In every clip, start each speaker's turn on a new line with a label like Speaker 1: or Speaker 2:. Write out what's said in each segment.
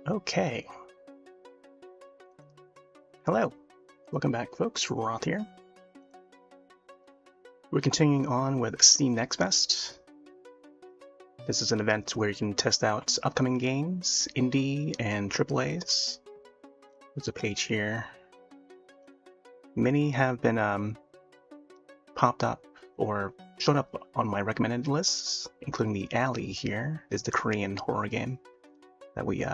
Speaker 1: Okay. Hello. Welcome back, folks. Roth here. We're continuing on with Steam Next Fest. This is an event where you can test out upcoming games, indie and AAAs. There's a page here. Many have been popped up or shown up on my recommended lists, including the Alley here. Is the Korean horror game that we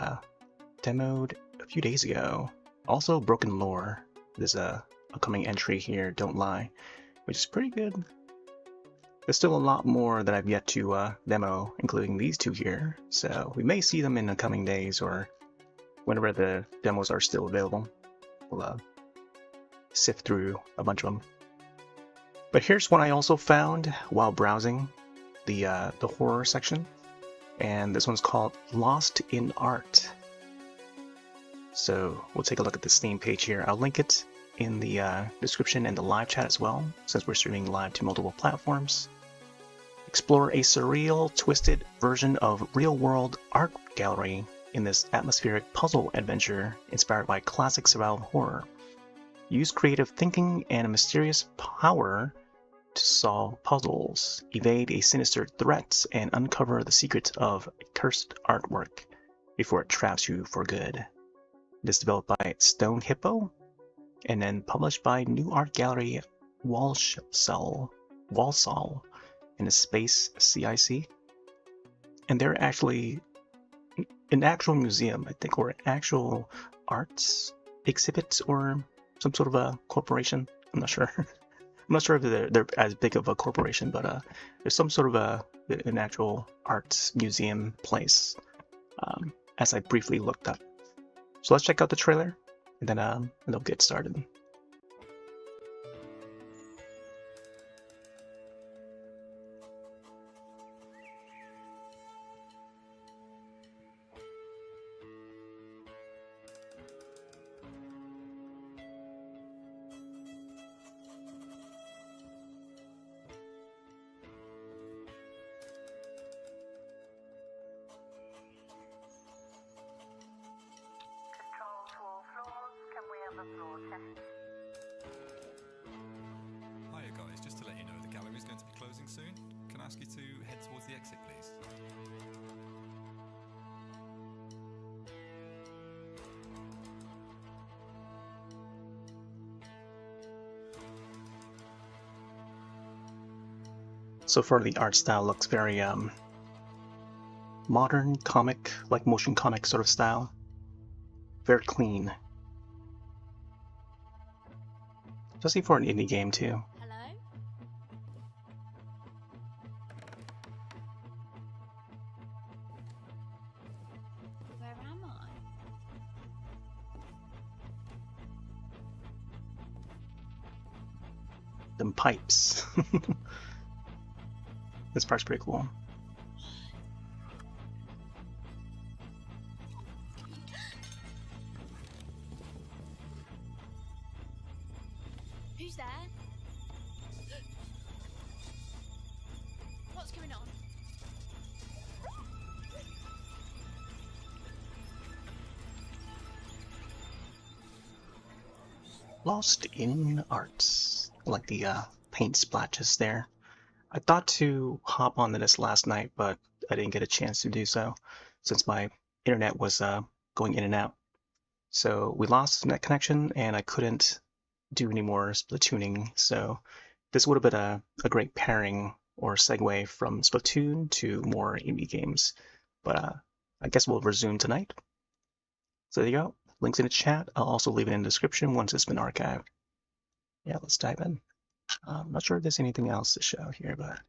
Speaker 1: demoed a few days ago. Also, Broken Lore. There's a upcoming entry here, Don't Lie, which is pretty good. There's still a lot more that I've yet to demo, including these two here, so we may see them in the coming days or whenever the demos are still available. We'll sift through a bunch of them. But here's what I also found while browsing the horror section, and this one's called Lost in Art. So we'll take a look at the Steam page here. I'll link it in the description and the live chat as well, since we're streaming live to multiple platforms. Explore a surreal, twisted version of real-world art gallery in this atmospheric puzzle adventure inspired by classic survival horror. Use creative thinking and a mysterious power to solve puzzles, evade a sinister threat, and uncover the secrets of cursed artwork before it traps you for good. It is developed by Stone Hippo and then published by New Art Gallery Walsall in a Space CIC. And they're actually an actual museum, I think, or an actual arts exhibit or some sort of a corporation. I'm not sure. I'm not sure if they're as big of a corporation, but there's some sort of an actual arts museum place, as I briefly looked up. So let's check out the trailer, and then we'll get started.
Speaker 2: Hiya guys, just to let you know, the gallery is going to be closing soon. Can I ask you to head towards the exit, please?
Speaker 1: So far, the art style looks very modern comic, like motion comic sort of style. Very clean. Especially for an indie game too.
Speaker 3: Hello? Where am I?
Speaker 1: Them pipes. This part's pretty cool.
Speaker 3: Who's there? What's going on?
Speaker 1: Lost in Arts. I like the paint splotches there. I thought to hop onto this last night, but I didn't get a chance to do so since my internet was going in and out. So we lost net connection and I couldn't do any more Splatooning. So this would have been a great pairing or segue from Splatoon to more indie games. But I guess we'll resume tonight. So there you go. Links in the chat. I'll also leave it in the description once it's been archived. Yeah, let's dive in. I'm not sure if there's anything else to show here, but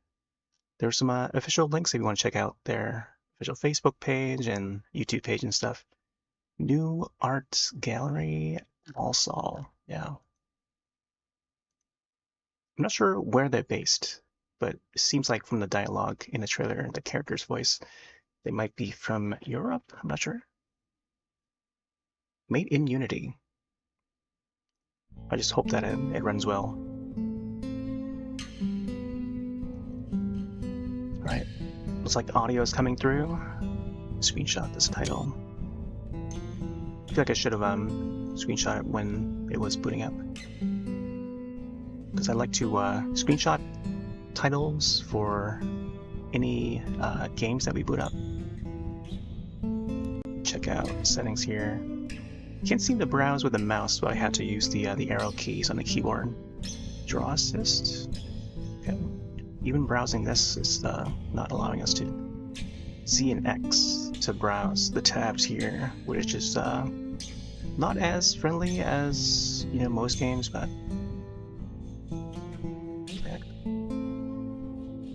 Speaker 1: there's some official links if you want to check out their official Facebook page and YouTube page and stuff. New Art Gallery Walsall. Yeah. I'm not sure where they're based, but it seems like from the dialogue in the trailer and the character's voice, they might be from Europe. I'm not sure. Made in Unity. I just hope that it runs well. Alright, looks like the audio is coming through. Screenshot this title. feel like I should have screenshot it when it was booting up, because I like to screenshot titles for any games that we boot up. Check out settings here. Can't seem to browse with the mouse, but I had to use the arrow keys on the keyboard. Draw assist. Okay. Even browsing this is not allowing us to. Z and X to browse the tabs here, which is not as friendly as most games, but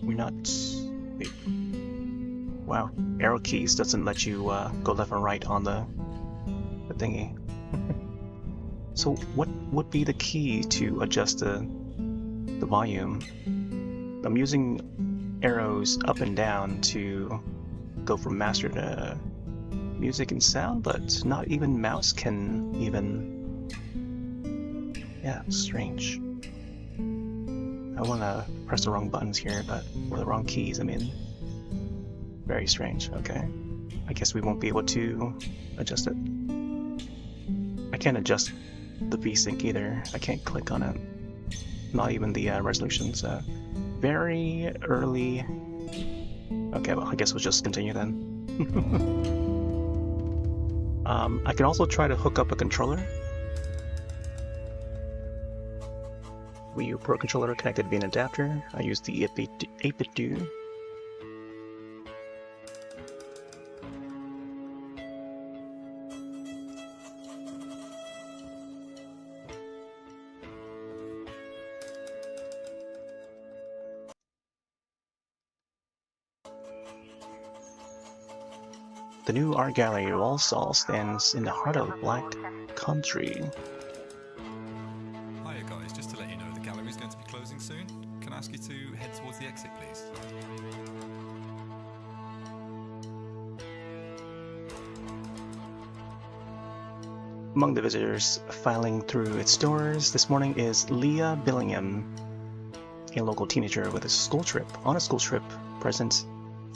Speaker 1: we're not. Wait. Wow, arrow keys doesn't let you go left and right on the thingy. So what would be the key to adjust the volume? I'm using arrows up and down to go from master to music and sound, but not even mouse can even. Yeah, strange. I want to press the wrong buttons here, or the wrong keys, I mean. Very strange, okay. I guess we won't be able to adjust it. I can't adjust the VSync either. I can't click on it. Not even the resolution, so very early. Okay, well, I guess we'll just continue then. I can also try to hook up a controller. Wii U Pro controller connected via an adapter. I use the 8-bit do. The new art gallery Walsall stands in the heart of Black Country.
Speaker 2: Hiya guys, just to let you know the gallery is going to be closing soon. Can I ask you to head towards the exit please?
Speaker 1: Among the visitors filing through its doors this morning is Leah Billingham, a local teenager with a school trip, present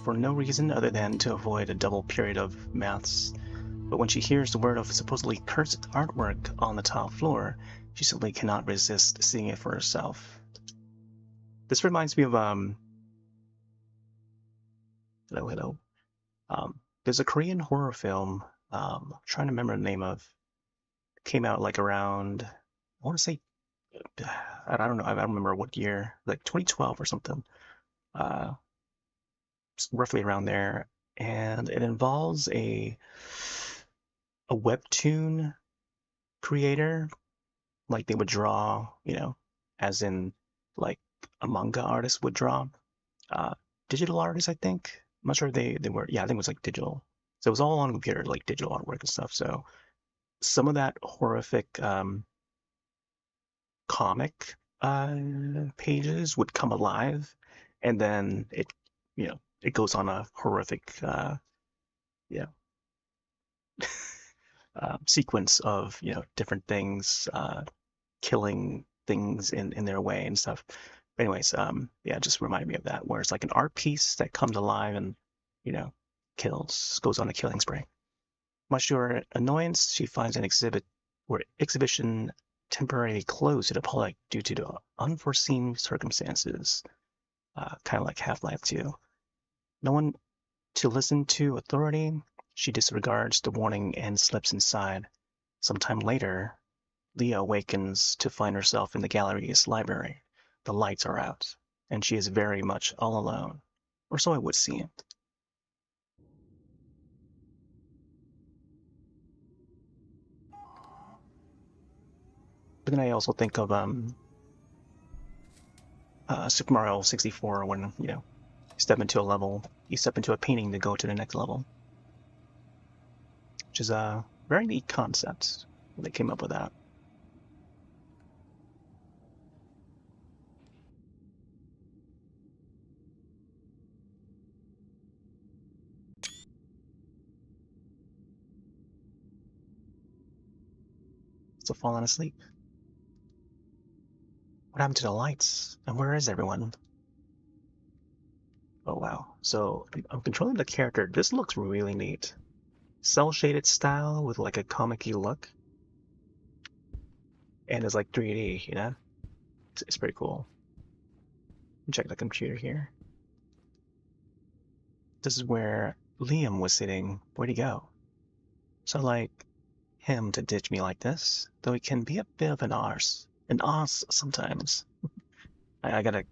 Speaker 1: for no reason other than to avoid a double period of maths. But when she hears the word of supposedly cursed artwork on the top floor, she simply cannot resist seeing it for herself. This reminds me of hello. There's a Korean horror film. I'm trying to remember the name of. It came out like around, I want to say, I don't know. I don't remember what year, like 2012 or something. Roughly around there, and it involves a webtoon creator. Like they would draw, as in like a manga artist would draw. Digital artists, I think. I'm not sure they were. Yeah, I think it was like digital. So it was all on computer, like digital artwork and stuff. So some of that horrific comic pages would come alive, and then it goes on a horrific sequence of different things killing things in their way and stuff. Anyways, yeah, it just reminded me of that, where it's like an art piece that comes alive and goes on a killing spree. Much to her annoyance, she finds an exhibition temporarily closed to the public due to the unforeseen circumstances, kind of like Half-Life 2. No one to listen to authority, she disregards the warning and slips inside. Sometime later, Leah awakens to find herself in the gallery's library. The lights are out, and she is very much all alone, or so it would seem. But then I also think of Super Mario 64 when you step into a painting to go to the next level, which is a very neat concept when they came up with that. Still falling asleep. What happened to the lights? And where is everyone? Oh wow. So I'm controlling the character. This looks really neat. cell shaded style with like a comic-y look, and it's like 3D, you know. It's pretty cool. Check the computer here. This is where Liam was sitting. Where'd he go? So like him to ditch me like this, though he can be a bit of an arse sometimes. I gotta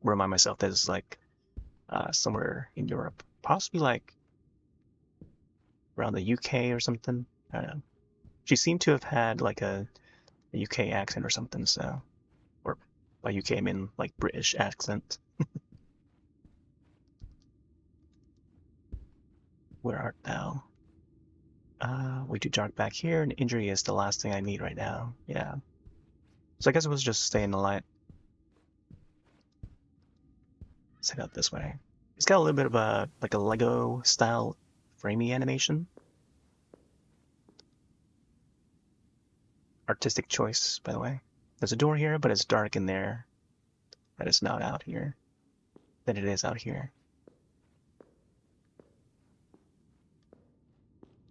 Speaker 1: remind myself that it's like somewhere in Europe, possibly like around the UK or something. I don't know. She seemed to have had like a UK accent or something, so, or by UK I mean like British accent. Where art thou? Way too dark back here, and injury is the last thing I need right now. Yeah. So I guess it was just stay in the light. Let's head out this way. It's got a little bit of a like a Lego style framey animation. Artistic choice, by the way. There's a door here, but it's dark in there. That is not out here. Than it is out here.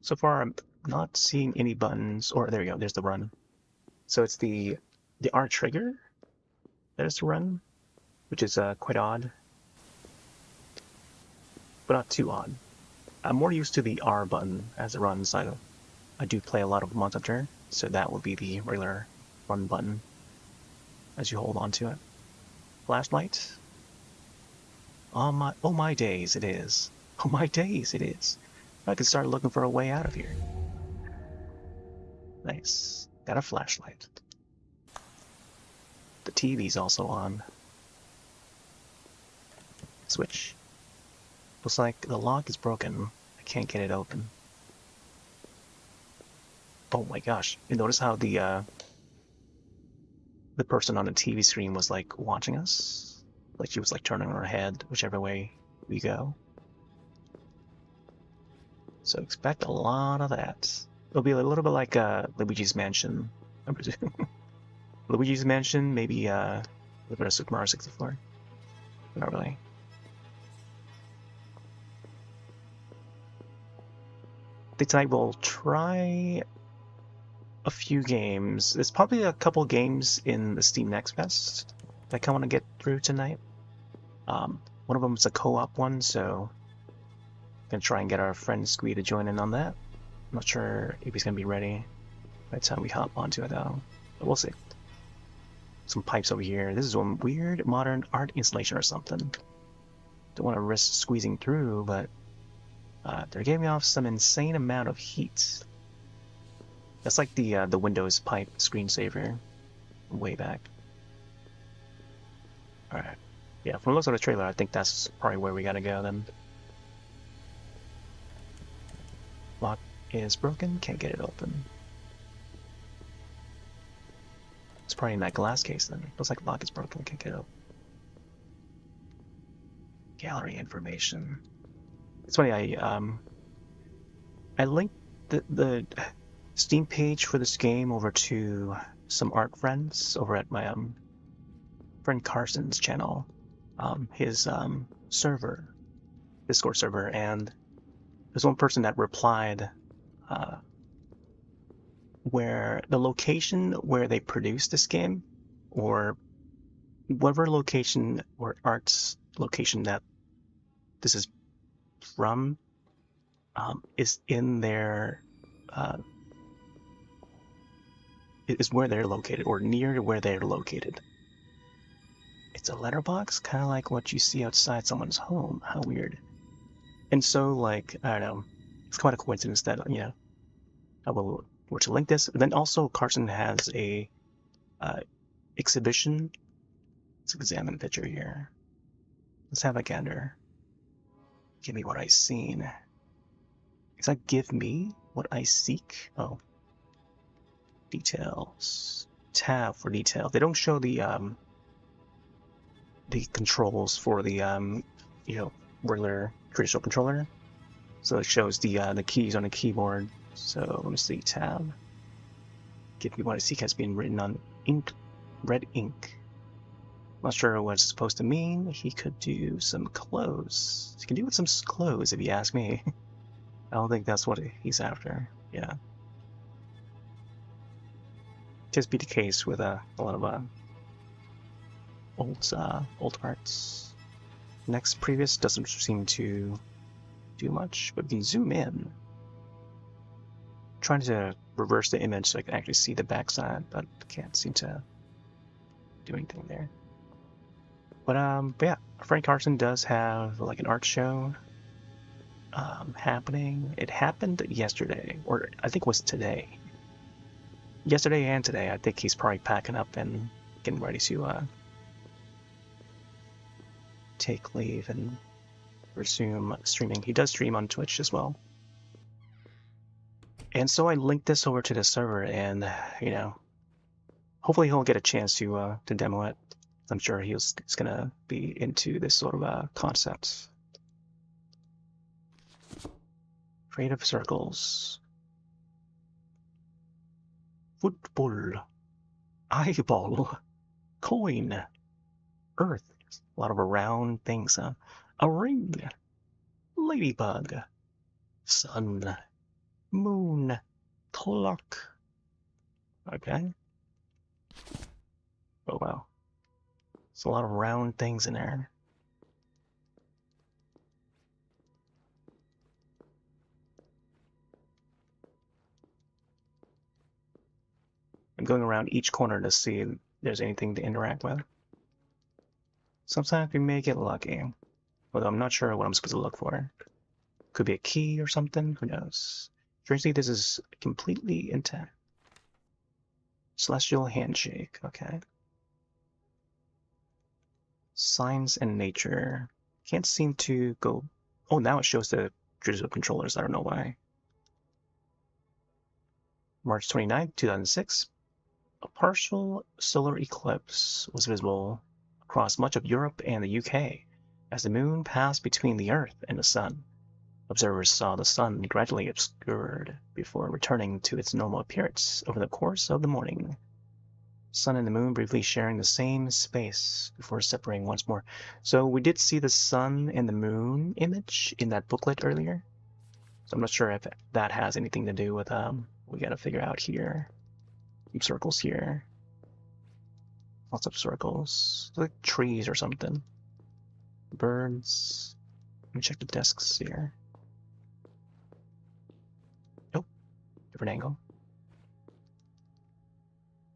Speaker 1: So far, I'm not seeing any buttons. Or there we go. There's the run. So it's the R trigger that is the run, which is quite odd, but not too odd. I'm more used to the R button as a run side of. I do play a lot of Monster Hunter, so that would be the regular run button as you hold on to it. Flashlight. Oh my days, it is. Oh my days, it is. I could start looking for a way out of here. Nice. Got a flashlight. The TV's also on. Switch. Looks like the lock is broken. I can't get it open. Oh my gosh. You notice how the person on the TV screen was like watching us? Like she was like turning her head whichever way we go. So expect a lot of that. It'll be a little bit like Luigi's Mansion, I presume. Luigi's Mansion, maybe a little bit of Super Mario 64. But not really. I think tonight we'll try a few games. There's probably a couple games in the Steam Next Fest that I kind of want to get through tonight. One of them is a co-op one, so I'm gonna try and get our friend Squee to join in on that. I'm not sure if he's gonna be ready by the time we hop onto it though, but we'll see. Some pipes over here. This is one weird modern art installation or something. Don't want to risk squeezing through, but they're giving off some insane amount of heat. That's like the Windows pipe screensaver way back. All right. Yeah, from the looks of the trailer, I think that's probably where we gotta go then. Lock is broken, can't get it open. It's probably in that glass case then. Looks like lock is broken, can't get it open. Gallery information. It's funny, I linked the Steam page for this game over to some art friends over at my friend Carson's channel. His server, Discord server, and there's one person that replied where the location where they produced this game, or whatever location or art's location that this is from, is in their is where they're located, or near to where they're located. It's a letterbox, kind of like what you see outside someone's home. How weird. And so, like, I don't know, it's quite a coincidence that, you know, I will were to link this. And then also, Carson has a exhibition. Let's examine the picture here. Let's have a gander. Give me what I seen. Is that give me what I seek? Oh. Details. Tab for detail. They don't show the controls for the you know, regular traditional controller. So it shows the keys on the keyboard. So let me see, tab. Give me what I seek has been written on ink, red ink. Not sure what it's supposed to mean. He could do some clothes. He can do with some clothes if you ask me. I don't think that's what he's after. Yeah. Just be the case with a lot of old arts. Next previous doesn't seem to do much, but we can zoom in. Trying to reverse the image so I can actually see the backside, but can't seem to do anything there. But yeah, Frank Carson does have like an art show happening. It happened yesterday, or I think it was today. Yesterday and today. I think he's probably packing up and getting ready to take leave and resume streaming. He does stream on Twitch as well. And so I linked this over to the server, and you know, hopefully he'll get a chance to demo it. I'm sure he's gonna be into this sort of concept. Creative circles. Football. Eyeball. Coin. Earth. A lot of round things, huh? A ring. Ladybug. Sun. Moon. Clock. Okay. Oh wow. There's a lot of round things in there. I'm going around each corner to see if there's anything to interact with. Sometimes we may get lucky, although I'm not sure what I'm supposed to look for. Could be a key or something, who knows. Strangely, this is completely intact. Celestial handshake, okay. Signs and nature. Can't seem to go... Oh, now it shows the digital controllers, I don't know why. March 29th, 2006. A partial solar eclipse was visible across much of Europe and the UK as the moon passed between the Earth and the Sun. Observers saw the Sun gradually obscured before returning to its normal appearance over the course of the morning. Sun and the moon briefly sharing the same space before separating once more. So we did see the Sun and the moon image in that booklet earlier. So I'm not sure if that has anything to do with we gotta figure out here. Some circles here. Lots of circles. Like trees or something. Birds. Let me check the desks here. Nope. Different angle.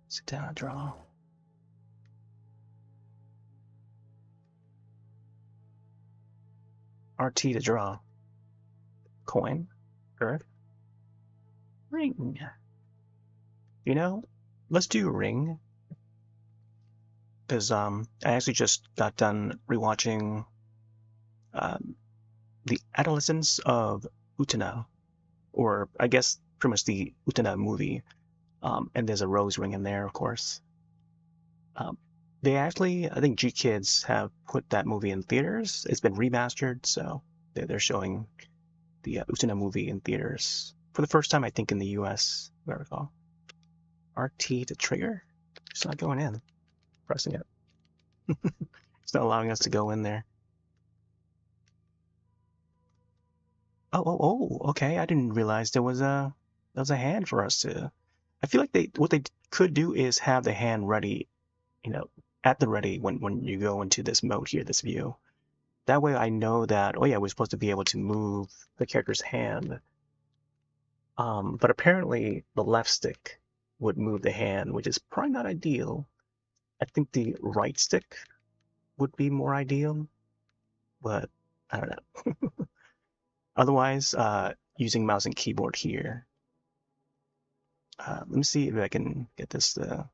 Speaker 1: Sit down and draw. RT to draw. Coin. Earth. Ring. You know, let's do ring. Because I actually just got done rewatching the Adolescence of Utena, or I guess pretty much the Utena movie, and there's a rose ring in there, of course. They actually, I think G Kids have put that movie in theaters. It's been remastered, so they're showing the Utena movie in theaters for the first time, I think, in the US, if I recall. RT to trigger? It's not going in. Pressing it. It's not allowing us to go in there. Oh, okay. I didn't realize there was a hand for us to. I feel like what they could do is have the hand ready, you know, at the ready when you go into this mode here, this view. That way I know that, oh yeah, we're supposed to be able to move the character's hand. But apparently the left stick would move the hand, which is probably not ideal. I think the right stick would be more ideal, but I don't know. Otherwise, using mouse and keyboard here. Let me see if I can get this. I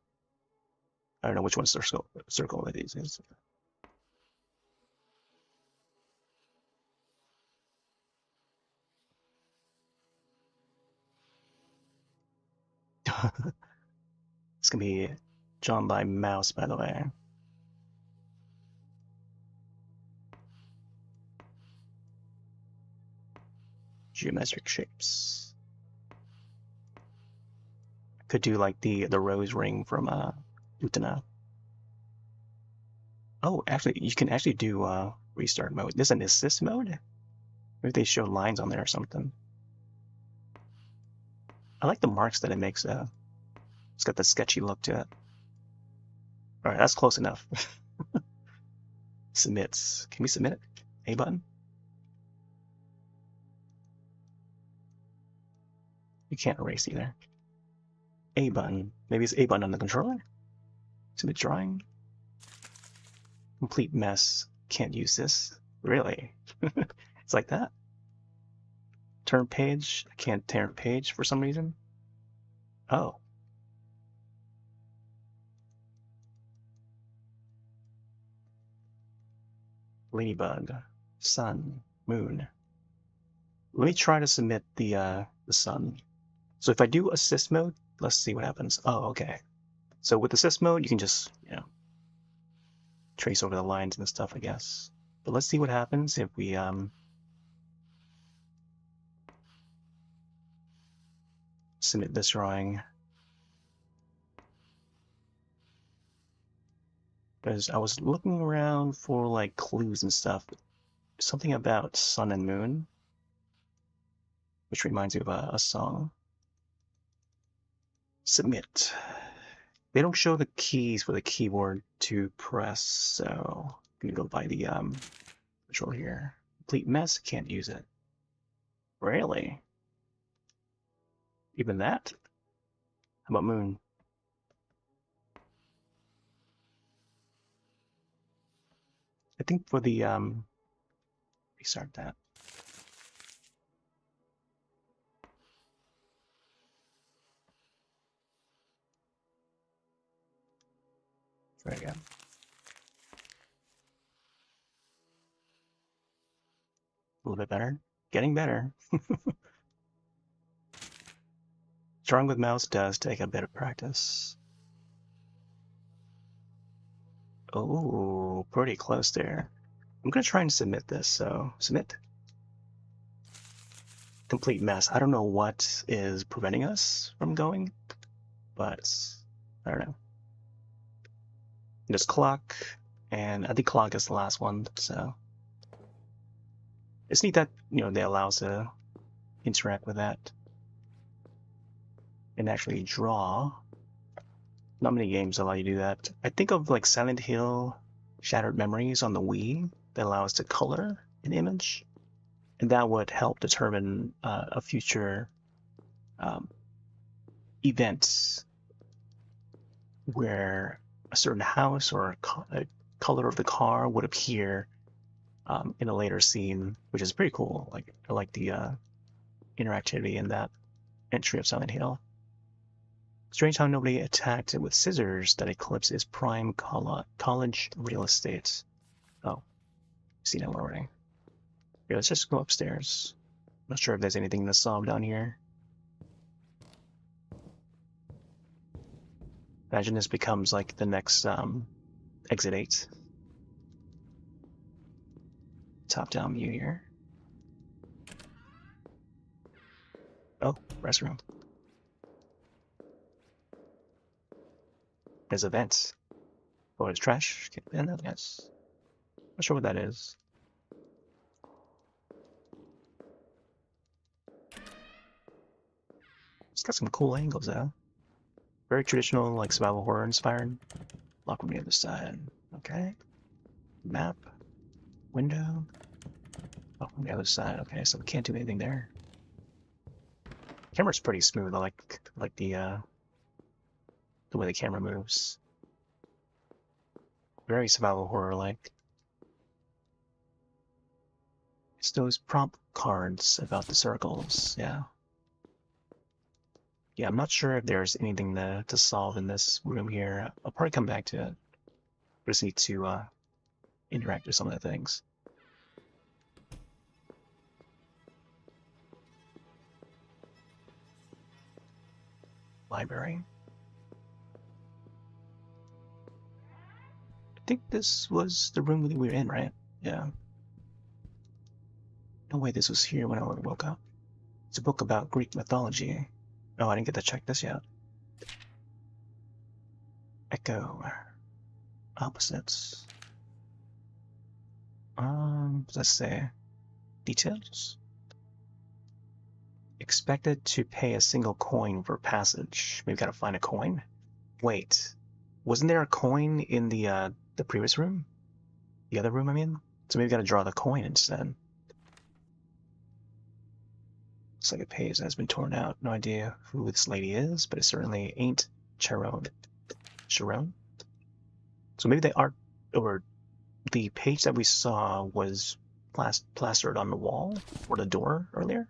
Speaker 1: don't know which one's circle it is. It's gonna be drawn by mouse, by the way. Geometric shapes. Could do like the rose ring from Utena. Oh, actually, you can actually do restart mode. There's an assist mode. Maybe they show lines on there or something. I like the marks that it makes though. It's got the sketchy look to it. Alright, that's close enough. Submits. Can we submit it? A button? You can't erase either. A button. Maybe it's A button on the controller? Submit drawing? Complete mess. Can't use this. Really? It's like that? Turn page. I can't turn page for some reason. Oh. Ladybug. Sun. Moon. Let me try to submit the sun. So if I do assist mode, let's see what happens. Oh, okay. So with assist mode, you can just, trace over the lines and stuff, I guess. But let's see what happens if we submit this drawing. Because I was looking around for like clues and stuff. Something about sun and moon, which reminds me of a song. Submit. They don't show the keys for the keyboard to press, so I'm gonna go by the control here. Complete mess, can't use it. Really? Even that? How about moon? I think for the restart that. Try it again. A little bit better. Getting better. Drawing with mouse does take a bit of practice. Oh, pretty close there. I'm gonna try and submit this, so submit. Complete mess. I don't know what is preventing us from going, but I don't know. There's clock, and I think clock is the last one, so it's neat that they allow us to interact with that and actually draw. Not many games allow you to do that. I think of like Silent Hill, Shattered Memories on the Wii that allow us to color an image, and that would help determine a future event where a certain house or a color of the car would appear in a later scene, which is pretty cool. Like I like the interactivity in that entry of Silent Hill. Strange how nobody attacked it with scissors that eclipse is prime college real estate. Oh, see that already. Yeah, let's just go upstairs. Not sure if there's anything to solve down here. Imagine this becomes like the next exit 8. Top-down view here. Oh, restroom. There's a vent. Oh, it's trash. I guess. Not sure what that is. It's got some cool angles though. Very traditional, like survival horror inspired. Lock from the other side. Okay. Map. Window. Oh, from the other side. Okay, so we can't do anything there. Camera's pretty smooth. I like the way the camera moves. Very survival horror like. It's those prompt cards about the circles. Yeah. Yeah, I'm not sure if there's anything to solve in this room here. I'll probably come back to it. Just need to interact with some of the things. Library. I think this was the room that we were in, right? Yeah. No way this was here when I woke up. It's a book about Greek mythology. Oh, I didn't get to check this yet. Echo. Opposites. Let's say details. Expected to pay a single coin for passage. Maybe gotta find a coin? Wait. Wasn't there a coin in the previous room? The other room, I mean? So maybe gotta draw the coin instead. Looks like a page has been torn out. No idea who this lady is, but it certainly ain't Sharon. Sharon? So maybe the art, or the page that we saw was plastered on the wall or the door earlier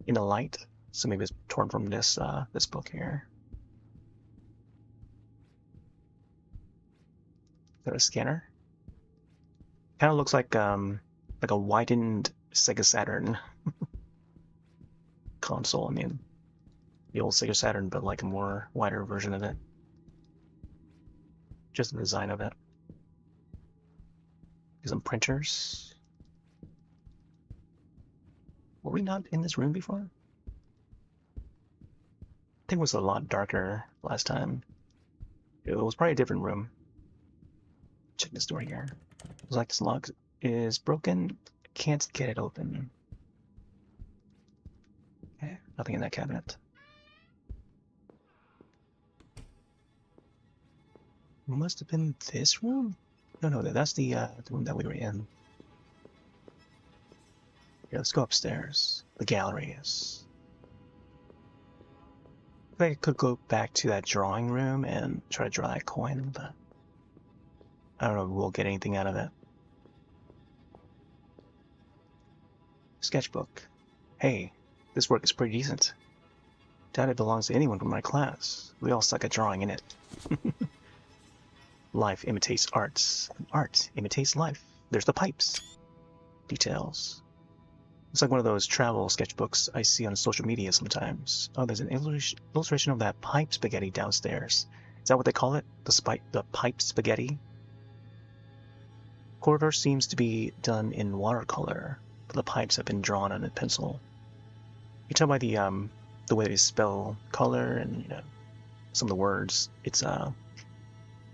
Speaker 1: in the light. So maybe it's torn from this this book here. Is that a scanner? Kind of looks like a widened Sega Saturn console. I mean, the old Sega Saturn, but like a more wider version of it. Just the design of it. Some printers. Were we not in this room before? I think it was a lot darker last time. It was probably a different room. Check this door here. Looks like this lock is broken. Can't get it open. Okay, nothing in that cabinet. Must have been this room? No, that's the room that we were in. Here, let's go upstairs. The gallery is. I could go back to that drawing room and try to draw that coin, but I don't know if we'll get anything out of it. Sketchbook. Hey, this work is pretty decent. Doubt it belongs to anyone from my class. We all suck at drawing in it. Life imitates arts, and art imitates life. There's the pipes. Details. It's like one of those travel sketchbooks I see on social media sometimes. Oh, there's an illustration of that pipe spaghetti downstairs. Is that what they call it? The pipe spaghetti? Corridor seems to be done in watercolor, but the pipes have been drawn on a pencil. You tell by the way they spell color and some of the words, it's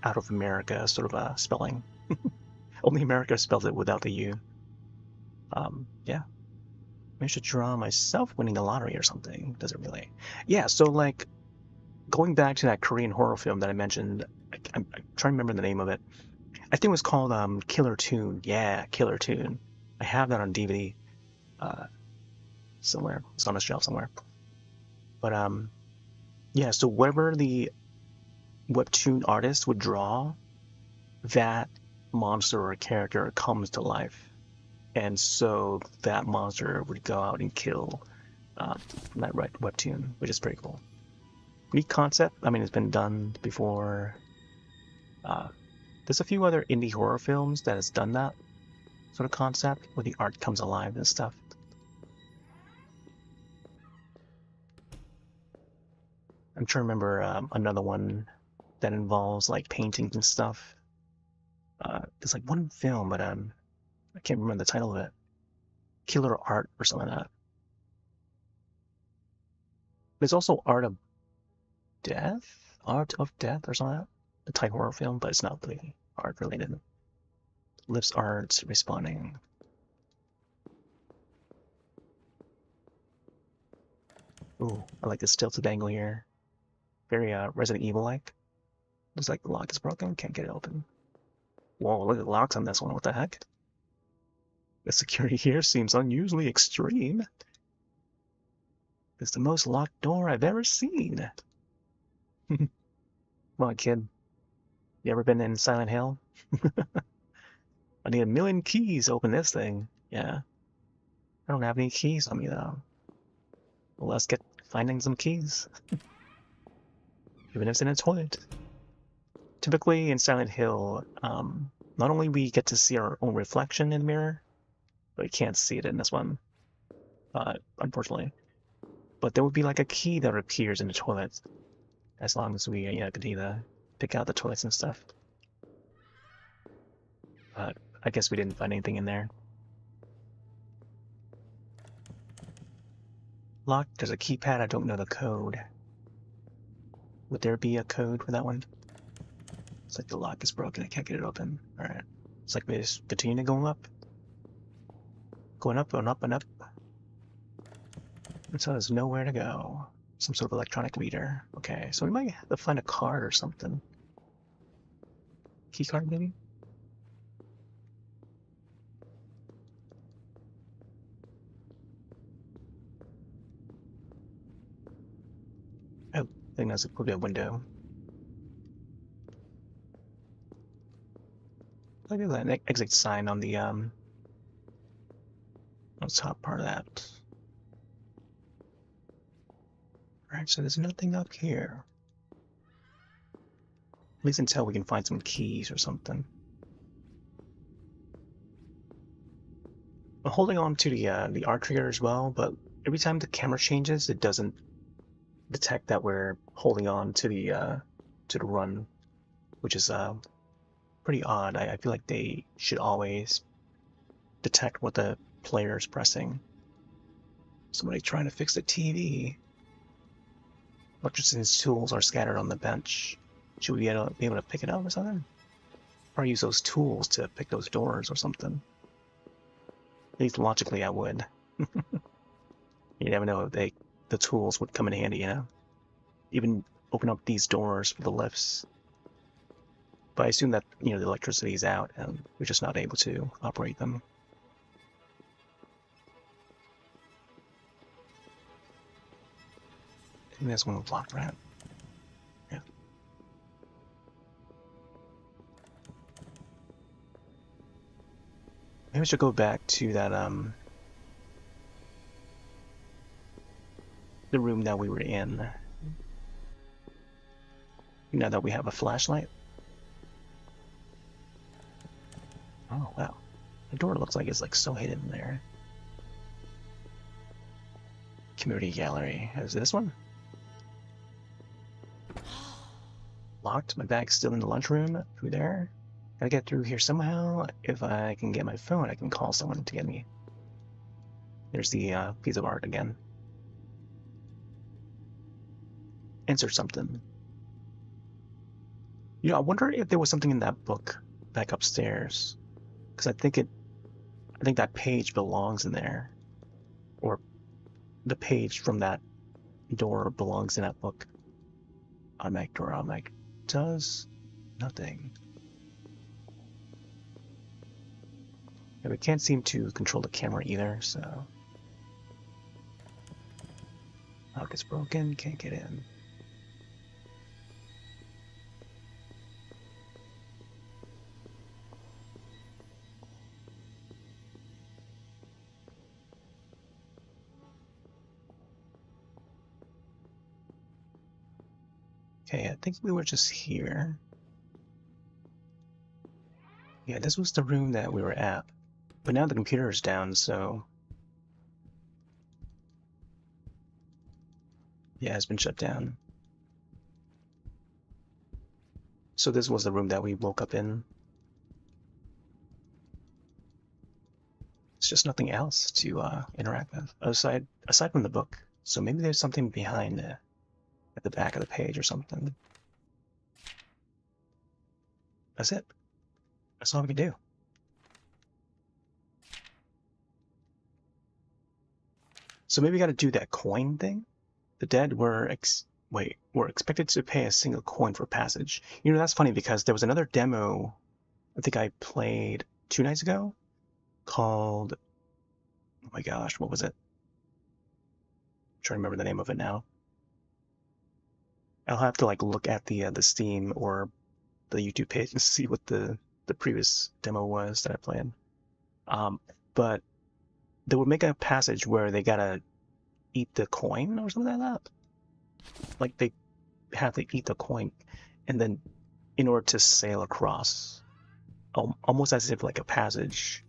Speaker 1: out of America sort of spelling. Only America spells it without the U. Yeah. Maybe I should draw myself winning the lottery or something. Does it really? Yeah, so like going back to that Korean horror film that I mentioned, I'm trying to remember the name of it. I think it was called Killer Tune. Yeah, Killer Tune. I have that on DVD somewhere. It's on a shelf somewhere. But yeah, so whatever the webtoon artist would draw, that monster or character comes to life. And so that monster would go out and kill that webtoon, which is pretty cool. Neat concept. I mean, it's been done before. There's a few other indie horror films that has done that sort of concept where the art comes alive and stuff. I'm trying to remember another one that involves like paintings and stuff. There's like one film, but I can't remember the title of it. Killer Art or something like that. There's also Art of Death or something like that. The Thai horror film, but it's not really art related. Lips Art responding. Ooh, I like this tilted angle here. Very Resident Evil-like. Looks like the lock is broken, can't get it open. Whoa, look at the locks on this one, what the heck? The security here seems unusually extreme. It's the most locked door I've ever seen. Come on, kid. You ever been in Silent Hill? I need 1,000,000 keys to open this thing. Yeah. I don't have any keys on me, though. Well, let's get finding some keys. Even if it's in a toilet. Typically in Silent Hill, not only we get to see our own reflection in the mirror, but we can't see it in this one, unfortunately. But there would be like a key that appears in the toilet, as long as we continue to pick out the toilets and stuff. But I guess we didn't find anything in there. Locked, there's a keypad, I don't know the code. Would there be a code for that one? It's like the lock is broken, I can't get it open. Alright. It's like we just continue going up. Going up and up and up. And so there's nowhere to go. Some sort of electronic reader. Okay, so we might have to find a card or something. Key card, maybe? Oh, I think that's a good window. Look at that exit sign on the top part of that. Alright, so there's nothing up here. At least until we can find some keys or something. I'm holding on to the R trigger as well, but every time the camera changes, it doesn't detect that we're holding on to the run, which is pretty odd. I feel like they should always detect what the player is pressing. Somebody trying to fix the TV. Electricity's tools are scattered on the bench. Should we be able to pick it up or something? Or use those tools to pick those doors or something? At least logically, I would. You never know if the tools would come in handy, you know? Even open up these doors for the lifts. But I assume that, you know, the electricity is out and we're just not able to operate them. I think that's one of the block rat. Yeah. Maybe I should go back to that, the room that we were in. Now that we have a flashlight. Oh, wow. The door looks like it's like so hidden there. Community gallery. Is this one? Locked. My bag's still in the lunchroom. Through there. Gotta get through here somehow. If I can get my phone, I can call someone to get me. There's the piece of art again. Insert something. You know, I wonder if there was something in that book back upstairs. Because I think that page belongs in there. Or the page from that door belongs in that book. Automatic door, automatic does nothing. Yeah, we can't seem to control the camera either, so. Lock is broken, can't get in. Okay, I think we were just here. Yeah, this was the room that we were at. But now the computer is down, so... Yeah, it's been shut down. So this was the room that we woke up in. It's just nothing else to interact with, aside from the book. So maybe there's something behind at the back of the page or something. That's it. That's all we can do. So maybe we got to do that coin thing. The dead were expected to pay a single coin for passage. You know, that's funny because there was another demo I think I played 2 nights ago called, oh my gosh, what was it? I'm trying to remember the name of it now. I'll have to like look at the Steam or the YouTube page and see what the previous demo was that I played. But they would make a passage where they gotta eat the coin or something like that. Like they have to eat the coin, and then in order to sail across, almost as if like a passage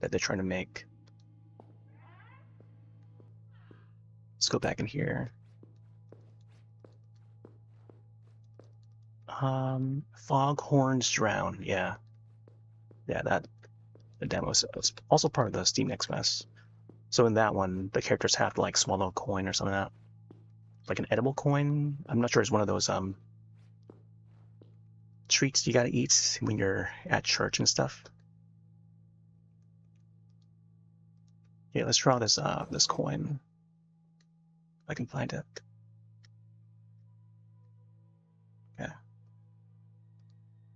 Speaker 1: that they're trying to make. Let's go back in here. Foghorns Drown. Yeah, that the demo was also part of the Steam Next Fest. So in that one, the characters have to like swallow a coin or something like that. Like an edible coin. I'm not sure it's one of those treats you gotta eat when you're at church and stuff. Yeah, let's draw this this coin. I can find it. Yeah.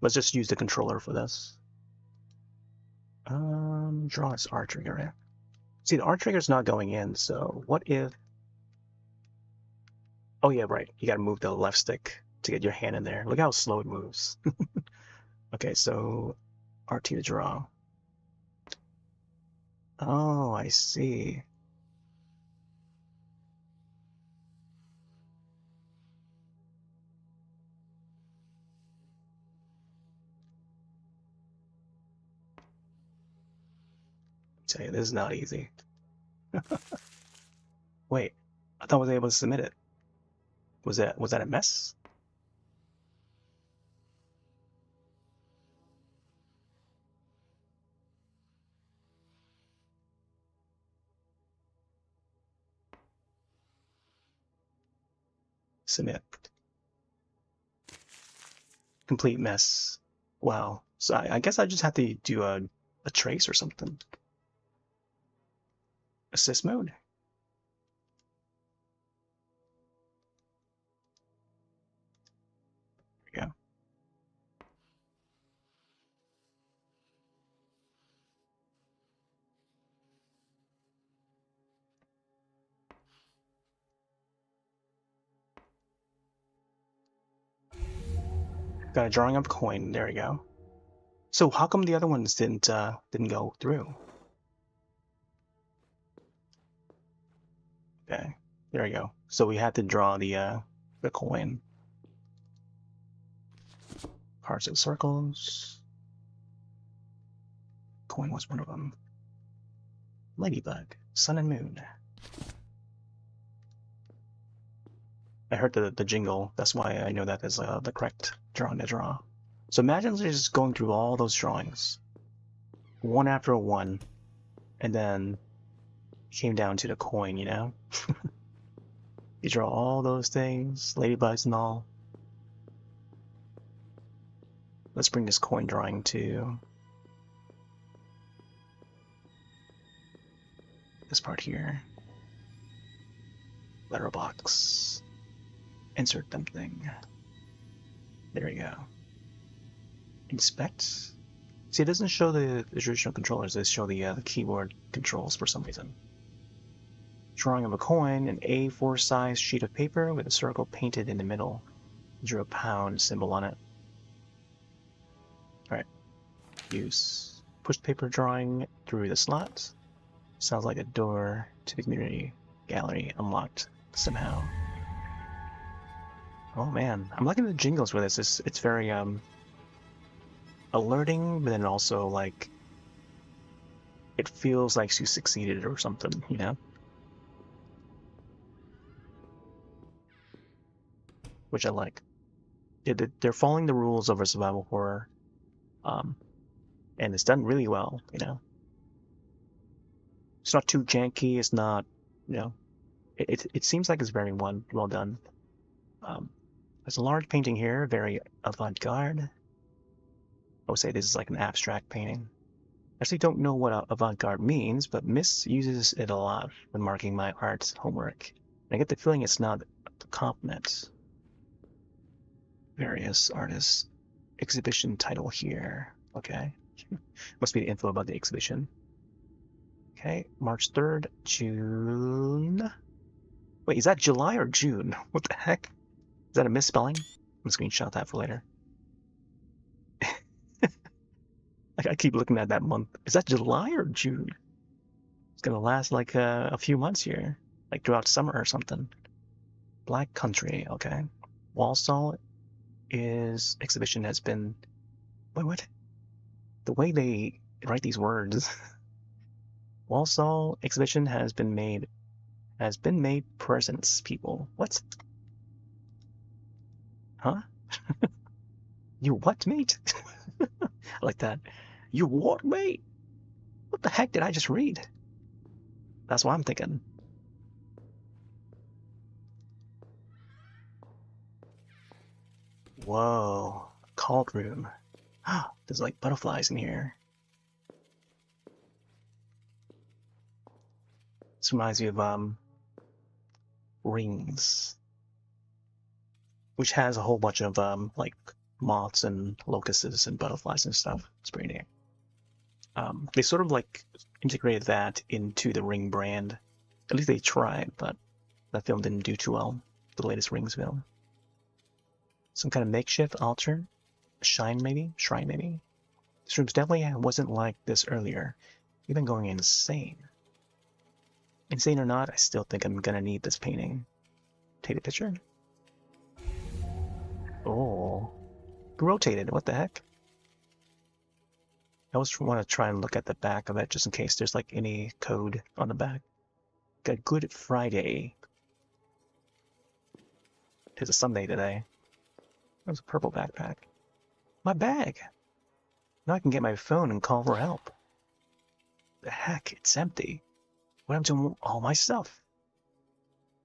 Speaker 1: Let's just use the controller for this. Draw this R trigger in. See, the R trigger's not going in, so what if... Oh yeah, right. You gotta move the left stick to get your hand in there. Look how slow it moves. Okay, so RT to draw. Oh, I see. Tell you, this is not easy. Wait, I thought I was able to submit it. Was that a mess? Submit. Complete mess. Wow. So I guess I just have to do a trace or something. Assist mode. There we go. Got a drawing of a coin. There we go. So how come the other ones didn't go through? Okay, there we go. So we had to draw the coin. Parts of circles. Coin was one of them. Ladybug, sun and moon. I heard the jingle. That's why I know that is the correct drawing to draw. So imagine just going through all those drawings, one after one, and then came down to the coin, you know? You draw all those things, ladybugs and all. Let's bring this coin drawing to this part here. Letterbox. Insert something. There we go. Inspect. See, it doesn't show the traditional controllers. It shows the keyboard controls for some reason. Drawing of a coin, an A4 size sheet of paper with a circle painted in the middle. Drew a pound symbol on it. Alright. Use push paper drawing through the slot. Sounds like a door to the community gallery unlocked somehow. Oh man, I'm liking the jingles for this. It's very alerting, but then also like it feels like you succeeded or something, you know? Which I like. They're following the rules of a survival horror, and it's done really well, you know? It's not too janky, it's not, you know, it seems like it's very well done. There's a large painting here, very avant-garde. I would say this is like an abstract painting. I actually don't know what avant-garde means, but Miss uses it a lot when marking my art homework. And I get the feeling it's not a compliment. Various artists. Exhibition title here. Okay. Must be the info about the exhibition. Okay, March 3rd, June. Wait, is that July or June? What the heck? Is that a misspelling? I'm gonna screenshot that for later. I keep looking at that month. Is that July or June? It's gonna last like a few months here, like throughout summer or something. Black Country, okay. Walsall is exhibition has been. Wait, what? The way they write these words. Walsall exhibition has been made presents, people. What? Huh? You what, mate? I like that. You what, mate? What the heck did I just read? That's what I'm thinking. Whoa. Cult room. There's like butterflies in here. This reminds me of rings, which has a whole bunch of like moths and locusts and butterflies and stuff. It's pretty neat. They sort of like integrated that into the Ring brand. At least they tried, but that film didn't do too well. The latest Rings film. Some kind of makeshift altar, shrine maybe. This room definitely wasn't like this earlier. You've been going insane. Insane or not, I still think I'm gonna need this painting. Take a picture. Oh, rotated. What the heck? I always want to try and look at the back of it just in case there's like any code on the back. Got Good Friday. It's a Sunday today. There's a purple backpack. My bag! Now I can get my phone and call for help. The heck? It's empty. What happened to all my stuff?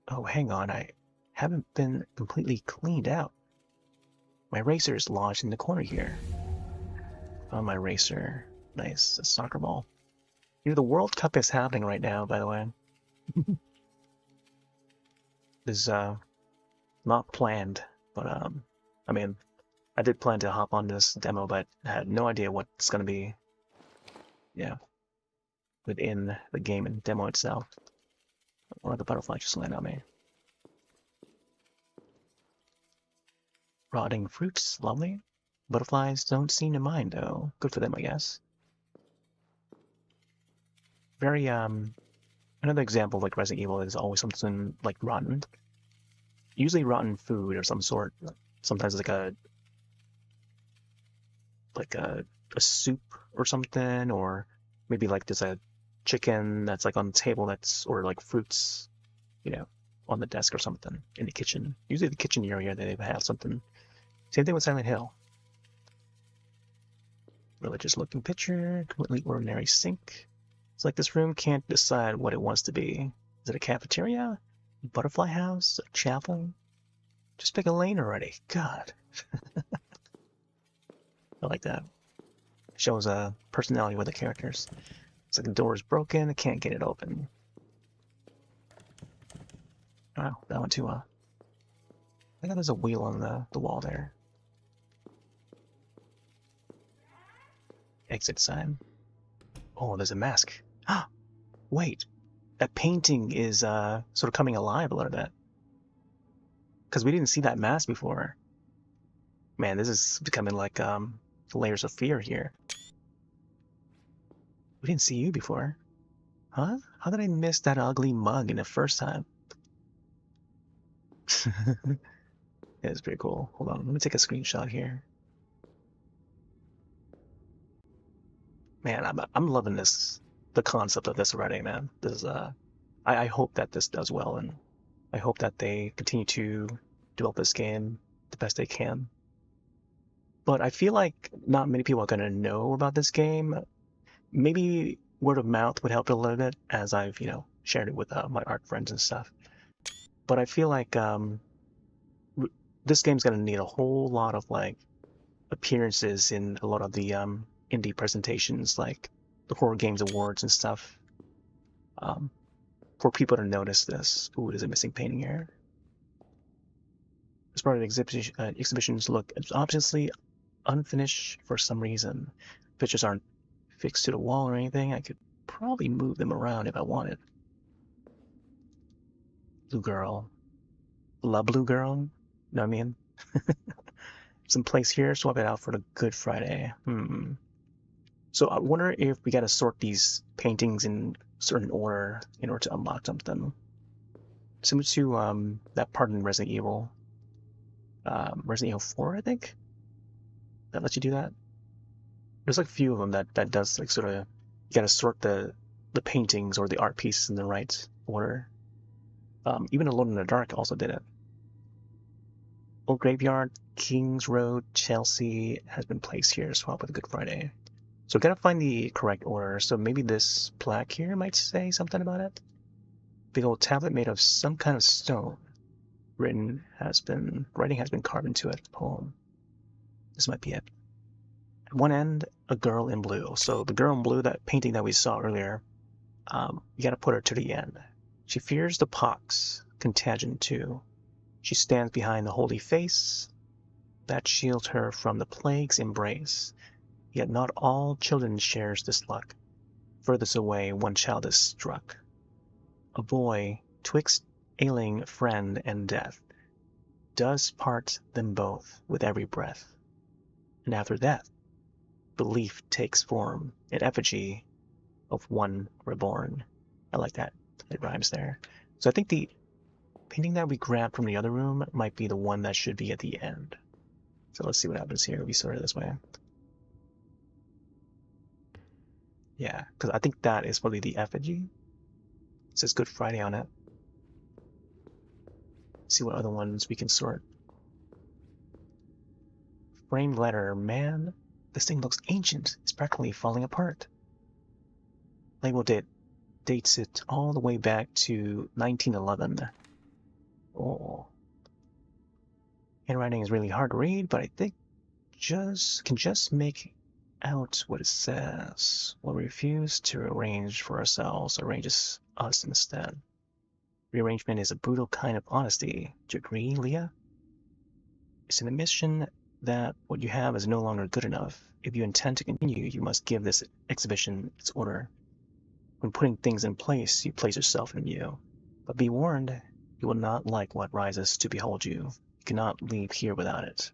Speaker 1: Oh, hang on. I haven't been completely cleaned out. My eraser is lodged in the corner here. Found my eraser. Nice. A soccer ball. You know, the World Cup is happening right now, by the way. This is not planned, but I mean, I did plan to hop on this demo, but I had no idea what it's gonna be. Yeah, within the game and demo itself. Or the butterfly just landed on me. Rotting fruits, lovely. Butterflies don't seem to mind though. Good for them, I guess. Very another example of like Resident Evil is always something like rotten. Usually rotten food or some sort. Sometimes like a soup or something, or maybe like there's a chicken that's like on the table that's, or like fruits, you know, on the desk or something in the kitchen. Usually the kitchen area they have something. Same thing with Silent Hill. Religious looking picture, completely ordinary sink. It's like this room can't decide what it wants to be. Is it a cafeteria? A butterfly house? A chapel? Just pick a lane already. God. I like that. Shows a personality with the characters. It's like the door is broken, I can't get it open. Wow, that one too, I think there's a wheel on the wall there. Exit sign. Oh, there's a mask. Ah, wait. That painting is sort of coming alive a little bit. Because we didn't see that mask before. Man, this is becoming like layers of fear here. We didn't see you before. Huh? How did I miss that ugly mug in the first time? Yeah, it's pretty cool. Hold on, let me take a screenshot here. Man, I'm loving this, the concept of this already, man. This is I hope that this does well, and I hope that they continue to develop this game the best they can. But I feel like not many people are gonna know about this game. Maybe word of mouth would help it a little bit, as I've, you know, shared it with my art friends and stuff. But I feel like this game's gonna need a whole lot of like appearances in a lot of the indie presentations, like the Horror Games Awards and stuff, for people to notice this. Ooh, there's a missing painting here. As part of the exhibitions look obviously unfinished for some reason. Pictures aren't fixed to the wall or anything. I could probably move them around if I wanted. Blue girl. La blue girl? Know what I mean? Some place here, swap it out for the Good Friday. So I wonder if we gotta sort these paintings in certain order in order to unlock something. Similar to that part in Resident Evil. Resident Evil 4, I think? That lets you do that? There's like a few of them that does like sort of, you gotta sort the paintings or the art pieces in the right order. Even Alone in the Dark also did it. Old Graveyard, Kings Road, Chelsea has been placed here to swap with Good Friday. So we gotta find the correct order. So maybe this plaque here might say something about it. Big old tablet made of some kind of stone. Writing has been carved into it. Poem. This might be it. At one end, a girl in blue. So the girl in blue, that painting that we saw earlier, you gotta put her to the end. She fears the pox. Contagion 2. She stands behind the holy face that shields her from the plague's embrace. Yet not all children shares this luck. Furthest away one child is struck. A boy, twixt ailing friend and death, does part them both with every breath. And after death, belief takes form in effigy of one reborn. I like that. It rhymes there. So I think the painting that we grabbed from the other room might be the one that should be at the end. So let's see what happens here. We sort it this way. Yeah, because I think that is probably the effigy. It says Good Friday on it. See what other ones we can sort. Framed letter. Man, this thing looks ancient. It's practically falling apart. Label date dates it all the way back to 1911. Oh. Handwriting is really hard to read, but I think can just make out what it says. We'll refuse to arrange for ourselves, arranges us instead. Rearrangement is a brutal kind of honesty. Do you agree, Leah? It's an admission that what you have is no longer good enough. If you intend to continue, you must give this exhibition its order. When putting things in place, you place yourself in view. But be warned, you will not like what rises to behold you. You cannot leave here without it.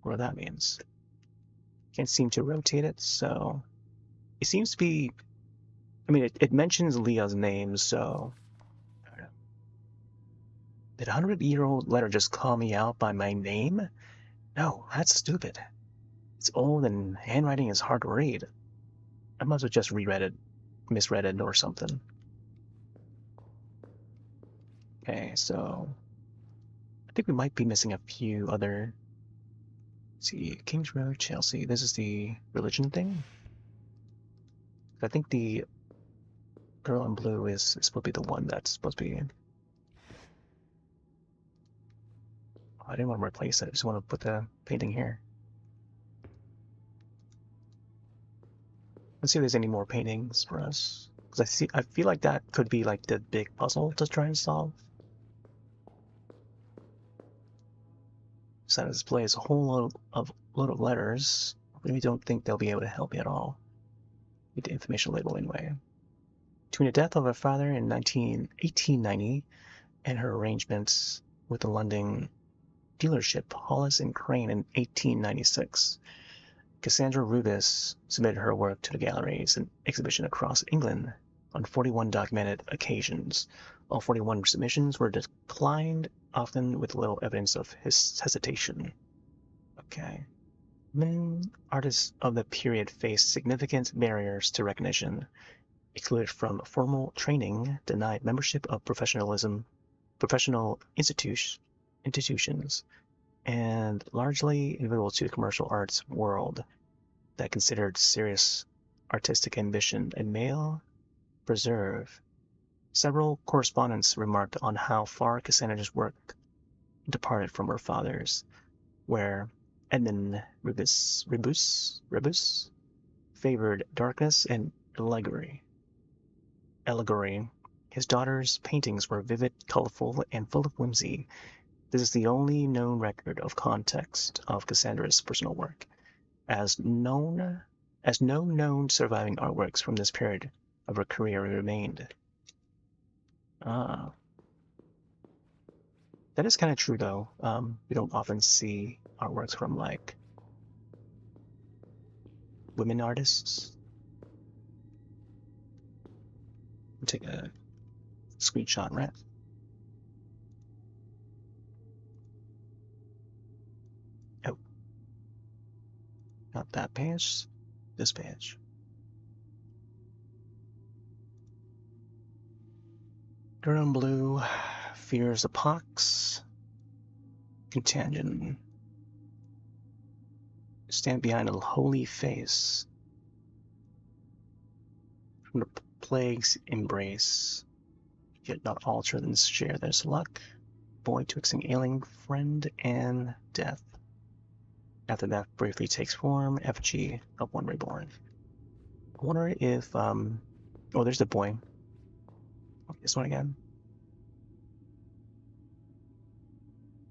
Speaker 1: What that means. Can't seem to rotate it, so it seems to be. I mean, it mentions Leah's name, so I don't know. Did a 100-year-old letter just call me out by my name? No, that's stupid. It's old and handwriting is hard to read. I must have just reread it, misread it, or something. Okay, so I think we might be missing a few other. Let's see, Kings Road, Chelsea. This is the religion thing. I think the girl in blue is supposed to be the one that's supposed to be. I didn't want to replace it. I just want to put the painting here. Let's see if there's any more paintings for us. Because I feel like that could be like the big puzzle to try and solve. So display is a whole load of letters. I really don't think they'll be able to help me at all. With the information label anyway. Between the death of her father in 1890 and her arrangements with the London dealership Hollis and Crane in 1896, Cassandra Rubis submitted her work to the galleries and exhibition across England on 41 documented occasions. All 41 submissions were declined, often with little evidence of hesitation. Okay. Women artists of the period faced significant barriers to recognition, excluded from formal training, denied membership of professional institutions, and largely invisible to the commercial arts world that considered serious artistic ambition a male preserve. Several correspondents remarked on how far Cassandra's work departed from her father's, where Edmund Rebus favored darkness and allegory. His daughter's paintings were vivid, colorful, and full of whimsy. This is the only known record of context of Cassandra's personal work, as no known surviving artworks from this period of her career remained. That is kind of true, though. We don't often see artworks from, like, women artists. I'll take a screenshot, right? Oh. Not that page. This page. Girl in blue fears the PAX. Contagion. Stand behind a holy face. From the plague's embrace. Yet not all children share this luck. Boy twixt ailing friend and death. After that briefly takes form, effigy of one reborn. I wonder if, oh, there's the boy. This one again.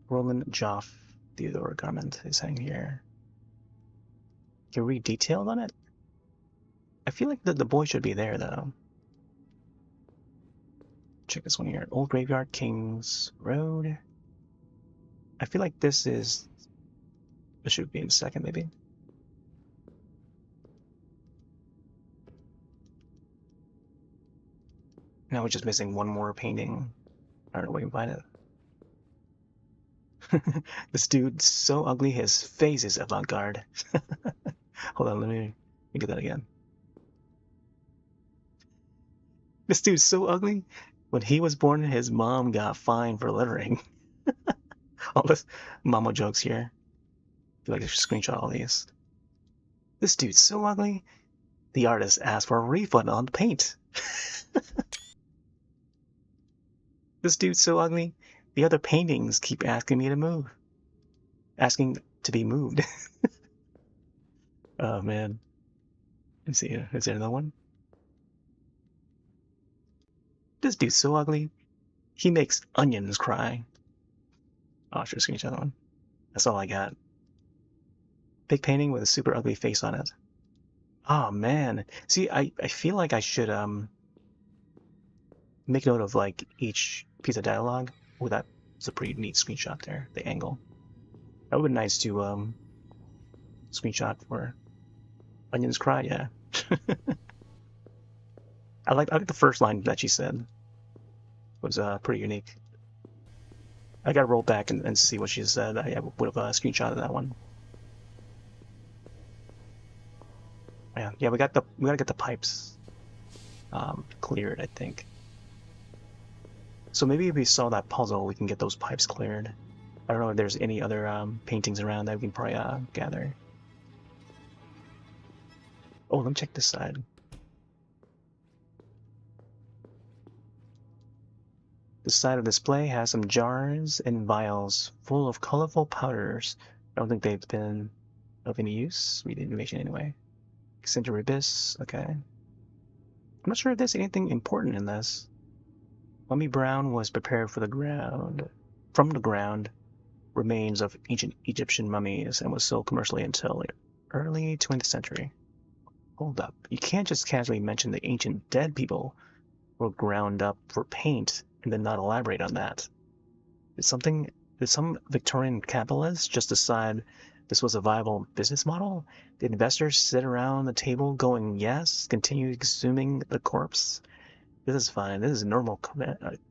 Speaker 1: Roland Joff Theodore Garment is saying here. Can we read detailed on it? I feel like the boy should be there though. Check this one here. Old Graveyard, Kings Road. I feel like this should be in a second maybe. Now we're just missing one more painting. I don't know where we can find it. This dude's so ugly, his face is avant-garde. Hold on, let me get that again. This dude's so ugly. When he was born, his mom got fined for littering. All this mama jokes here. I feel like I should screenshot all these. This dude's so ugly. The artist asked for a refund on the paint. This dude's so ugly. The other paintings keep asking me to move. Asking to be moved. Oh man. Let's see. Is there another one? This dude's so ugly. He makes onions cry. Oh, I should screenshot that one. That's all I got. Big painting with a super ugly face on it. Oh man. See, I feel like I should make note of like each piece of dialogue. Oh, that's a pretty neat screenshot there. The angle. That would be nice to screenshot for onions cry. Yeah. I like the first line that she said. It was pretty unique. I gotta roll back and see what she said. I would have screenshotted that one. Yeah, we gotta get the pipes cleared, I think. So maybe if we solve that puzzle, we can get those pipes cleared. I don't know if there's any other paintings around that we can probably gather. Oh, let me check this side. The side of the display has some jars and vials full of colorful powders. I don't think they've been of any use. Read the information anyway. Center Abyss, okay. I'm not sure if there's anything important in this. Mummy Brown was prepared from the ground, remains of ancient Egyptian mummies, and was sold commercially until early 20th century. Hold up, you can't just casually mention the ancient dead people were ground up for paint and then not elaborate on that. Did some Victorian capitalist just decide this was a viable business model? Did investors sit around the table going, yes, continue exhuming the corpse? This is fine. This is normal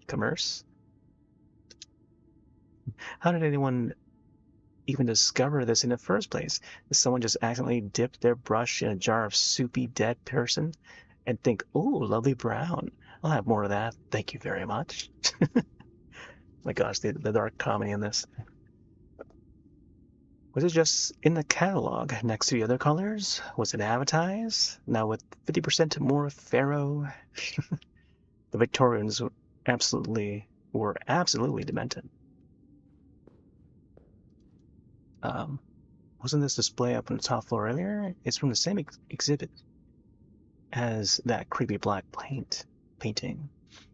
Speaker 1: commerce. How did anyone even discover this in the first place? Did someone just accidentally dip their brush in a jar of soupy dead person and think, ooh, lovely brown. I'll have more of that. Thank you very much. My gosh, the dark comedy in this. Was it just in the catalog next to the other colors? Was it advertised? Now with 50% more Pharaoh? The Victorians were absolutely demented. Wasn't this display up on the top floor earlier? It's from the same exhibit as that creepy black painting.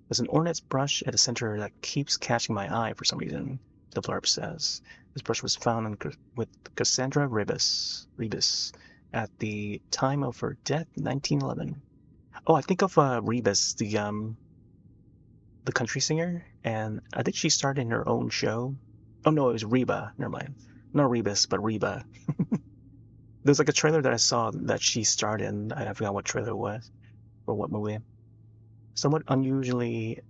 Speaker 1: There's an ornate brush at the center that keeps catching my eye for some reason, the blurb says. This brush was found with Cassandra Rebus at the time of her death, 1911. Oh, I think of Rebus, the country singer, and I think she starred in her own show. Oh no, it was Reba. Never mind. Not Rebus, but Reba. There's like a trailer that I saw that she starred in. I forgot what trailer it was or what movie. Somewhat unusually,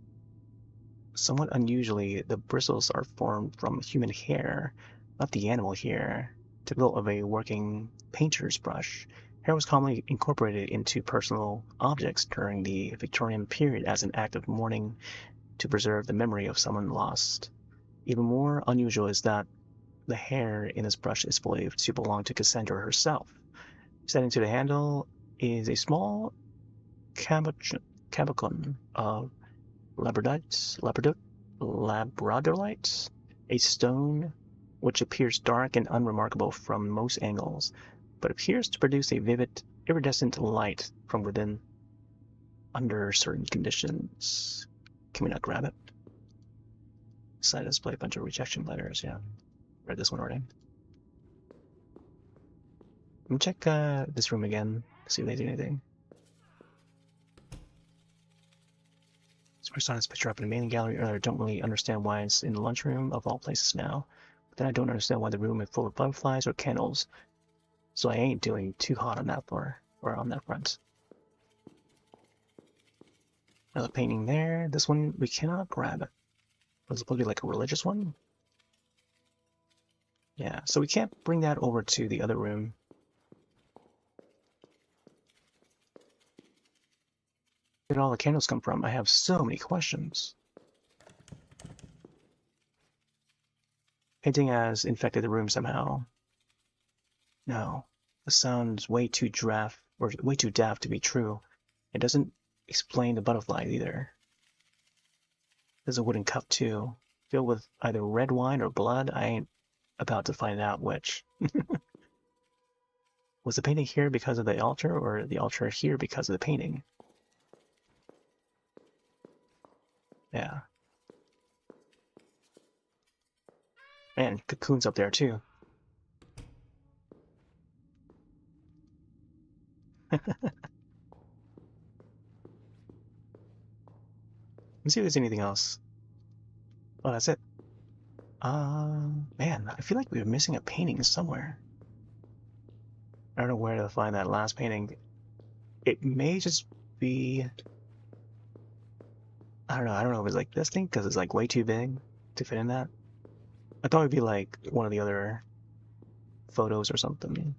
Speaker 1: the bristles are formed from human hair, not the animal hair, typical of a working painter's brush. Hair was commonly incorporated into personal objects during the Victorian period as an act of mourning to preserve the memory of someone lost. Even more unusual is that the hair in this brush is believed to belong to Cassandra herself. Set into the handle is a small cabochon of labradorite, a stone which appears dark and unremarkable from most angles, but appears to produce a vivid, iridescent light from within under certain conditions. Can we not grab it? Side display a bunch of rejection letters. Yeah, read this one already. Let me check this room again, see if they do anything. I saw this picture up in the main gallery earlier. Don't really understand why it's in the lunchroom of all places now. But then I don't understand why the room is full of butterflies or candles. So I ain't doing too hot on that floor, or on that front. Another painting there. This one we cannot grab. Was it supposed to be like a religious one? Yeah, so we can't bring that over to the other room. Where did all the candles come from? I have so many questions. Painting has infected the room somehow. No, this sounds way too daft, or way too daft to be true. It doesn't explain the butterflies either. There's a wooden cup too, filled with either red wine or blood. I ain't about to find out which. Was the painting here because of the altar, or the altar here because of the painting? Yeah. And cocoons up there too. Let's see if there's anything else. Oh, that's it. Man, I feel like we were missing a painting somewhere. I don't know where to find that last painting. It may just be... I don't know if it's like this thing, because it's like way too big to fit in that. I thought it'd be like one of the other photos or something.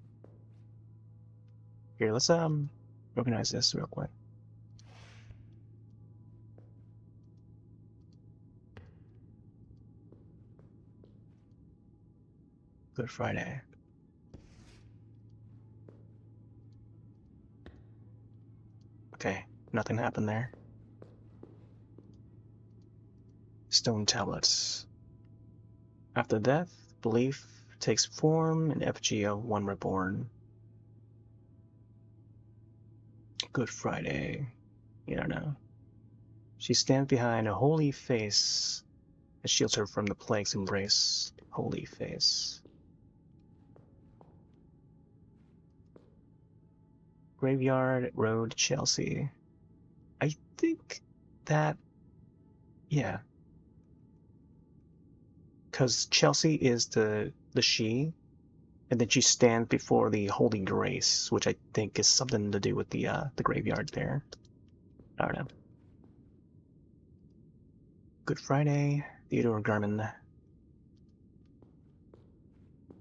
Speaker 1: Here, let's organize this real quick. Good Friday. Okay, nothing happened there. Stone tablets. After death, belief takes form in effigy of one reborn. Good Friday. You don't know. She stands behind a holy face that shields her from the plague's embrace. Holy face. Graveyard Road, Chelsea. I think that, yeah. Because Chelsea is the she, and then she stands before the Holy Grace, which I think is something to do with the graveyard there. I don't know. Good Friday, Theodore Garmin.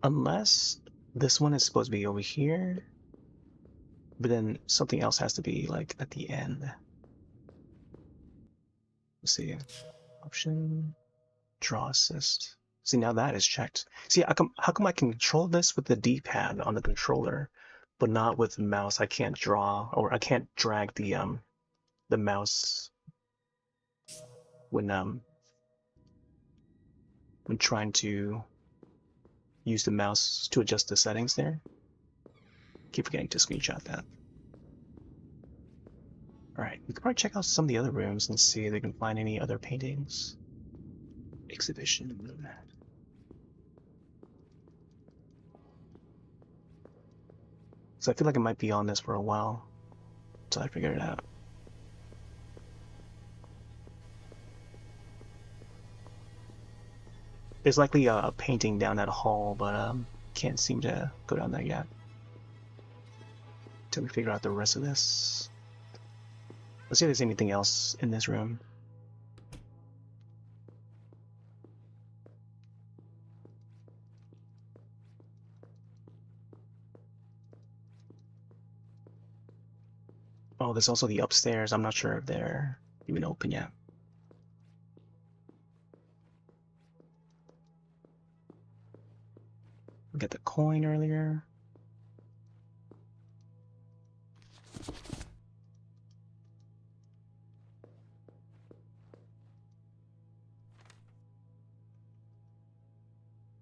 Speaker 1: Unless this one is supposed to be over here, but then something else has to be like at the end. Let's see. Option. Draw assist. See, now that is checked. See, how come I can control this with the D-pad on the controller, but not with the mouse? I can't draw, or I can't drag the mouse when trying to use the mouse to adjust the settings there. Keep forgetting to screenshot that. Alright, we can probably check out some of the other rooms and see if we can find any other paintings. Exhibition. So I feel like I might be on this for a while until I figure it out. There's likely a painting down that hall, but can't seem to go down there yet. Until we figure out the rest of this. Let's see if there's anything else in this room. Oh, there's also the upstairs. I'm not sure if they're even open yet. We got the coin earlier.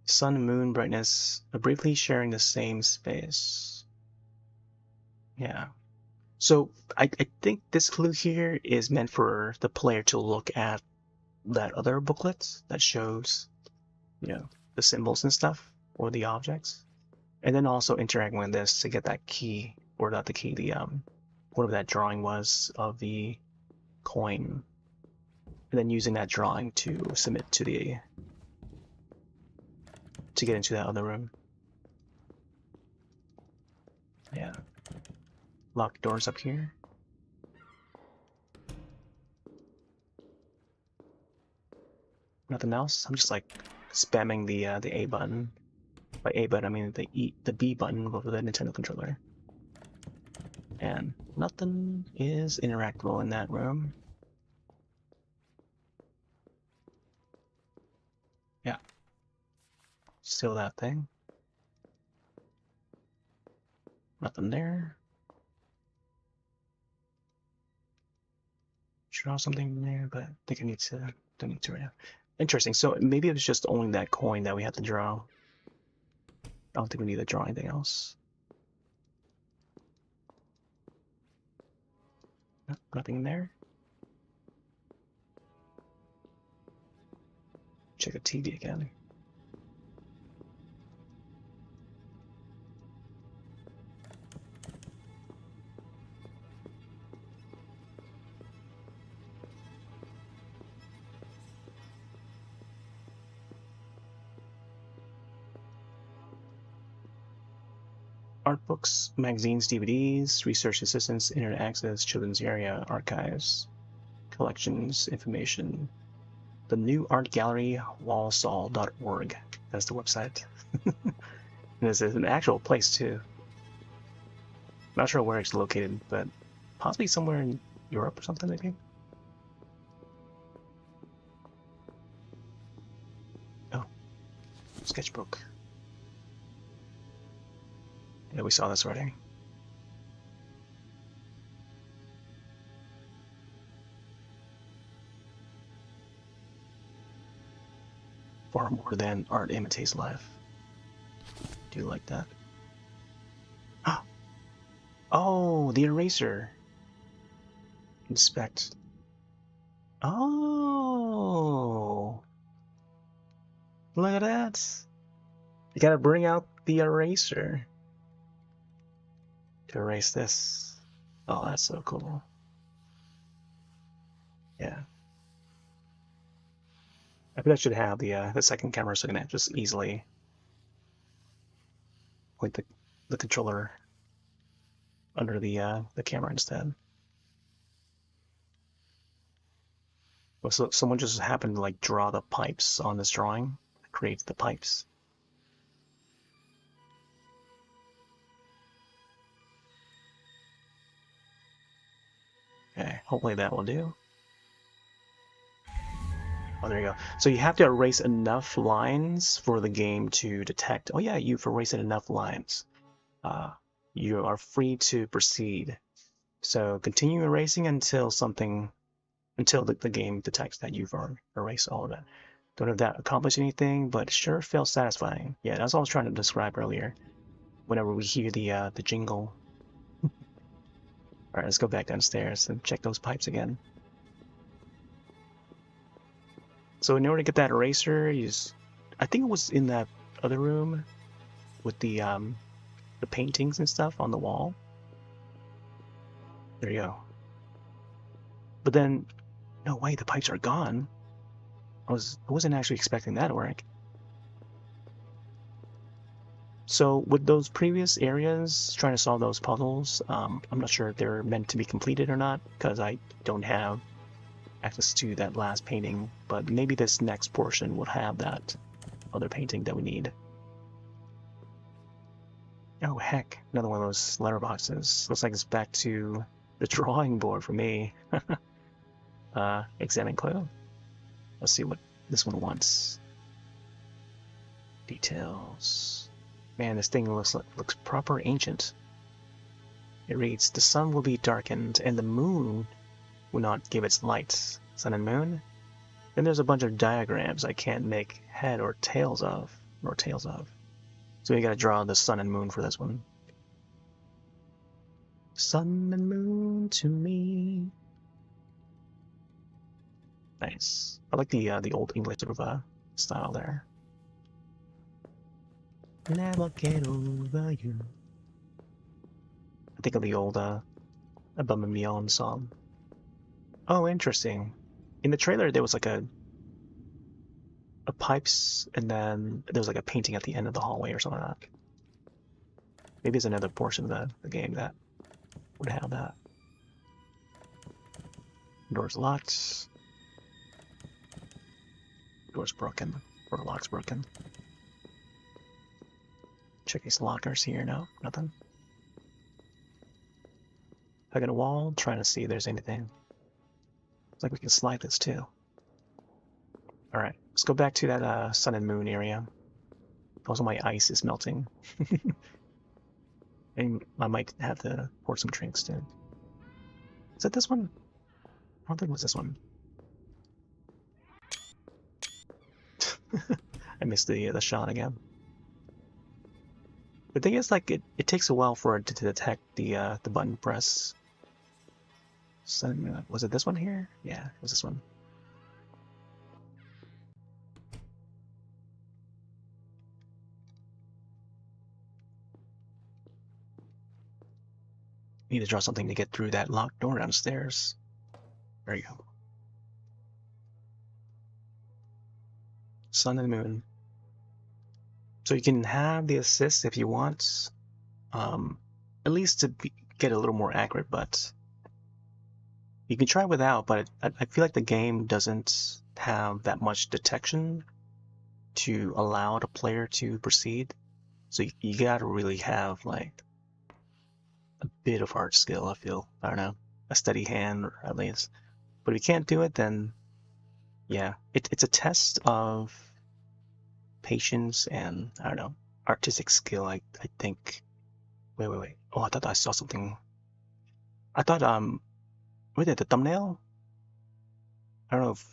Speaker 1: Sun and moon brightness are briefly sharing the same space. Yeah. So I think this clue here is meant for the player to look at that other booklet that shows, you know, the symbols and stuff or the objects, and then also interacting with this to get that key, or not the key, the whatever that drawing was of the coin, and then using that drawing to submit to the to get into that other room. Yeah. Locked doors up here. Nothing else. I'm just like spamming the A button. By A button, I mean the B button over the Nintendo controller. And nothing is interactable in that room. Yeah. Still that thing. Nothing there. Draw something there, but I think I need to. Don't need to right now. Interesting. So maybe it was just only that coin that we had to draw. I don't think we need to draw anything else. Nope, nothing in there. Check the TV again. Art books, magazines, DVDs, research assistance, internet access, children's area, archives, collections, information. The new art gallery, walsall.org. That's the website. And this is an actual place too. Not sure where it's located, but possibly somewhere in Europe or something, maybe. Oh, sketchbook. Yeah, we saw this already. Far more than art imitates life. Do you like that? Oh, the eraser. Inspect. Oh, look at that. You gotta bring out the eraser to erase this. Oh, that's so cool. Yeah. I bet I should have the second camera so I can just easily point the controller under the camera instead. Well, so someone just happened to like draw the pipes on this drawing, create the pipes. Okay, hopefully that will do. Oh, there you go. So you have to erase enough lines for the game to detect. Oh yeah, you've erased enough lines. You are free to proceed. So continue erasing until the game detects that you've erased all of it. Don't know if that accomplished anything, but sure felt satisfying. Yeah, that's what I was trying to describe earlier. Whenever we hear the jingle. All right, let's go back downstairs and check those pipes again. So in order to get that eraser, I think it was in that other room with the paintings and stuff on the wall. There you go. But then, no way, the pipes are gone. I wasn't actually expecting that to work. So with those previous areas, trying to solve those puzzles, I'm not sure if they're meant to be completed or not, because I don't have access to that last painting, but maybe this next portion will have that other painting that we need. Oh heck, another one of those letterboxes. Looks like it's back to the drawing board for me. Examine clue. Let's see what this one wants. Details. Man, this thing looks proper ancient. It reads, the sun will be darkened and the moon will not give its light. Sun and moon. Then there's a bunch of diagrams I can't make head or tails of. So you gotta draw the sun and moon for this one. Sun and moon to me. Nice. I like the old English sort of style there. Never get over you. I think of the old Abumamion song. Oh, interesting. In the trailer, there was like a pipes, and then there was like a painting at the end of the hallway or something like that. Maybe it's another portion of the game that would have that. Doors locked. Door's broken. Or lock's broken. Check these lockers here. No, nothing. Hugging a wall, trying to see if there's anything. Looks like we can slide this too. Alright, let's go back to that sun and moon area. Also, my ice is melting. And I might have to pour some drinks too. Is it this one? I don't think it was this one. I missed the shot again. The thing is, like, it takes a while for it to detect the button press. So, was it this one here? Yeah, it was this one. Need to draw something to get through that locked door downstairs. There you go. Sun and moon. So you can have the assist if you want, at least to get a little more accurate, but you can try without, but I feel like the game doesn't have that much detection to allow the player to proceed. So you gotta really have like a bit of hard skill, I feel. I don't know, a steady hand at least. But if you can't do it, then yeah, it's a test of patience and, I don't know, artistic skill. I think. Wait. Oh, I thought I saw something. I thought wait, the thumbnail? I don't know if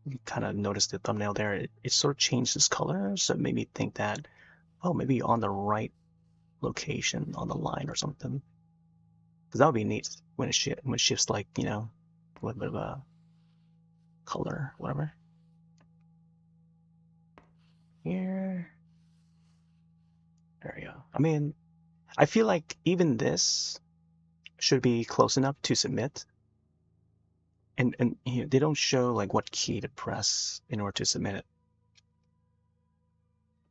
Speaker 1: you kind of noticed the thumbnail there. It sort of changed its color, so it made me think that, oh, maybe on the right location on the line or something. Because that would be neat when it shifts, like, you know, a little bit of a color, whatever. Here. There we go. I mean, I feel like even this should be close enough to submit. And you know, they don't show like what key to press in order to submit it.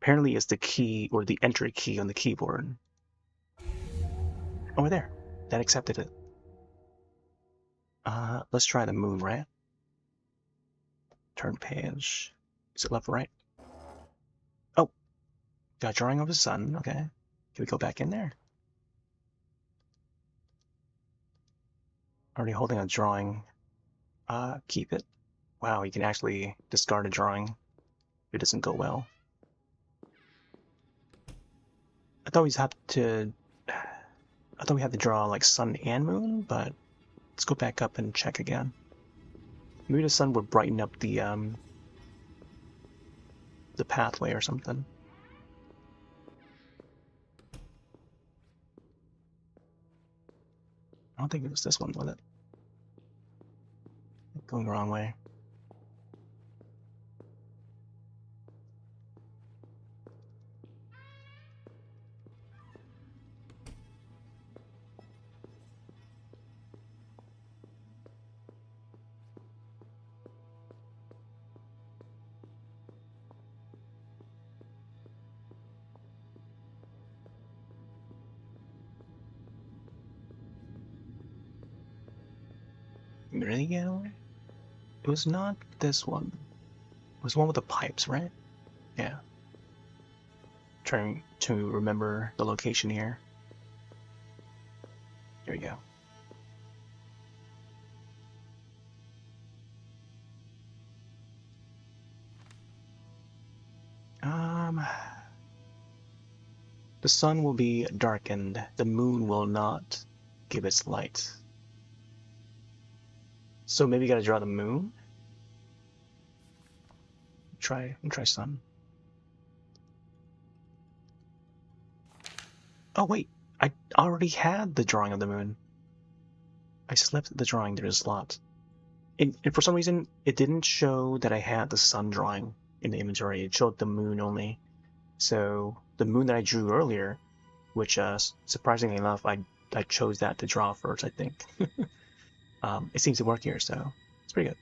Speaker 1: Apparently it's the key or the entry key on the keyboard. Over there. That accepted it. Let's try the moon, right? Turn page. Is it left or right? Oh, got a drawing of the sun. Okay. Can we go back in there? Already holding a drawing. Keep it. Wow, you can actually discard a drawing if it doesn't go well. I thought we had to draw like sun and moon, but let's go back up and check again. Maybe the sun would brighten up the pathway or something. I don't think it was this one, was it? Going the wrong way. Really, Galloway? It was not this one. It was one with the pipes, right? Yeah. Trying to remember the location here. There you go. The sun will be darkened. The moon will not give its light. So maybe you gotta draw the moon? Try sun. Oh wait, I already had the drawing of the moon. I slipped the drawing through the slot. And for some reason, it didn't show that I had the sun drawing in the inventory. It showed the moon only. So the moon that I drew earlier, which surprisingly enough, I chose that to draw first, I think. It seems to work here, so it's pretty good.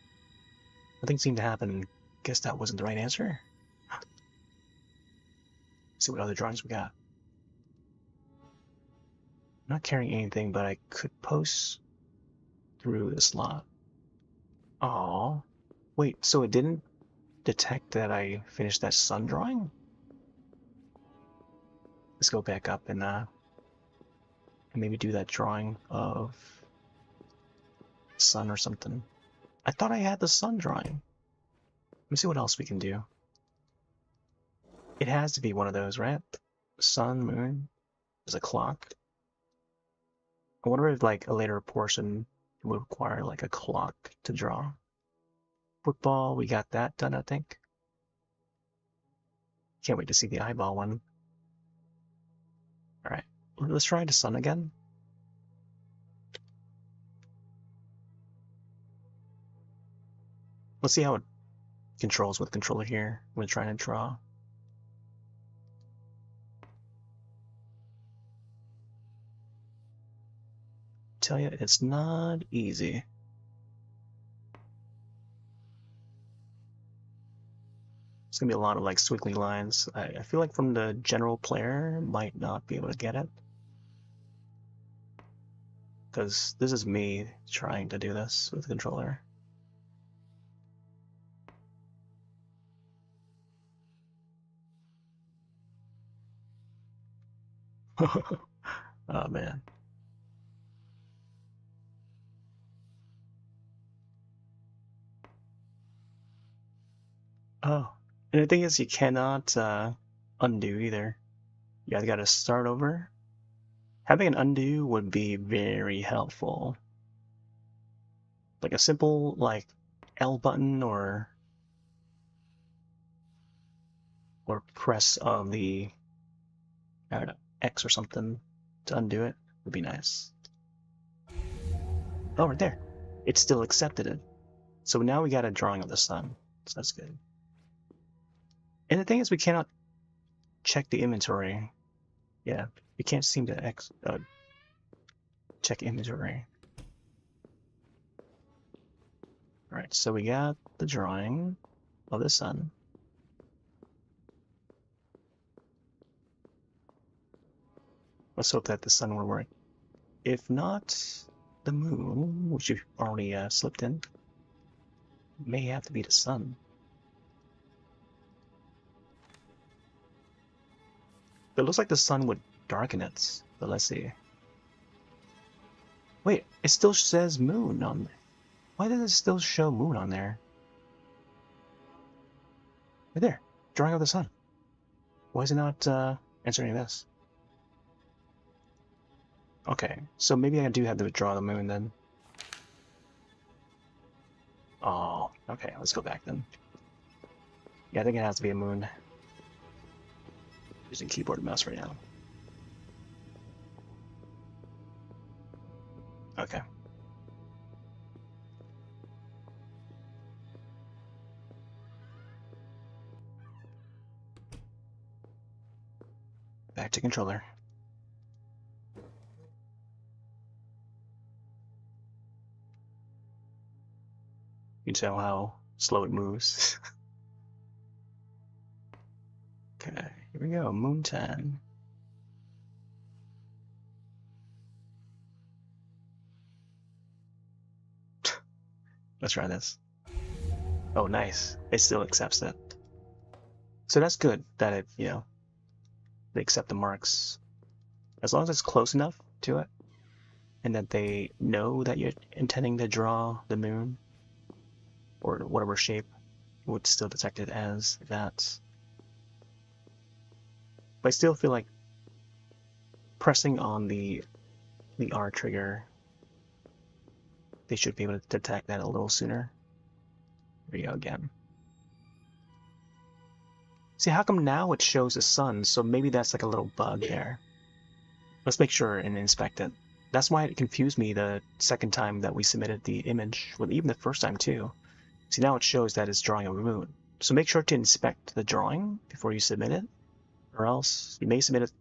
Speaker 1: Nothing seemed to happen. Guess that wasn't the right answer. Let's see what other drawings we got. I'm not carrying anything, but I could post through the slot. Oh, wait, so it didn't detect that I finished that sun drawing? Let's go back up and maybe do that drawing of sun or something. I thought I had the sun drawing. Let me see what else we can do. It has to be one of those, right? Sun, moon, there's a clock. I wonder if like a later portion would require like a clock to draw. Football, we got that done, I think. Can't wait to see the eyeball one. Alright, let's try the sun again. Let's see how it controls with the controller here when trying to draw. Tell you, it's not easy. It's gonna be a lot of like squiggly lines. I feel like from the general player might not be able to get it. Because this is me trying to do this with the controller. Oh man. Oh, and the thing is, you cannot undo either. You either gotta start over. Having an undo would be very helpful. Like a simple like L button or press on the, I don't know, X or something to undo it would be nice. Oh, right there. It still accepted it. So now we got a drawing of the sun. So that's good. And the thing is, we cannot check the inventory. Yeah, we can't seem to check inventory. Alright, so we got the drawing of the sun. Let's hope that the sun will work. If not, the moon, which you've already slipped in, may have to be the sun. It looks like the sun would darken it, but let's see. Wait, it still says moon on there. Why does it still show moon on there? Right there, drawing of the sun. Why is it not answering this? Okay, so maybe I do have to draw the moon then. Oh, okay, let's go back then. Yeah, I think it has to be a moon. Using keyboard and mouse right now. Okay. Back to controller. You can tell how slow it moves. Okay, here we go, moon 10. Let's try this. Oh, nice. It still accepts it. So that's good that it, you know, they accept the marks. As long as it's close enough to it, and that they know that you're intending to draw the moon, or whatever shape, would still detect it as that. But I still feel like pressing on the R trigger, they should be able to detect that a little sooner. Here we go again. See, how come now it shows the sun? So maybe that's like a little bug there. Let's make sure and inspect it. That's why it confused me the second time that we submitted the image, well, even the first time too. See, now it shows that it's drawing a moon. So make sure to inspect the drawing before you submit it, or else you may submit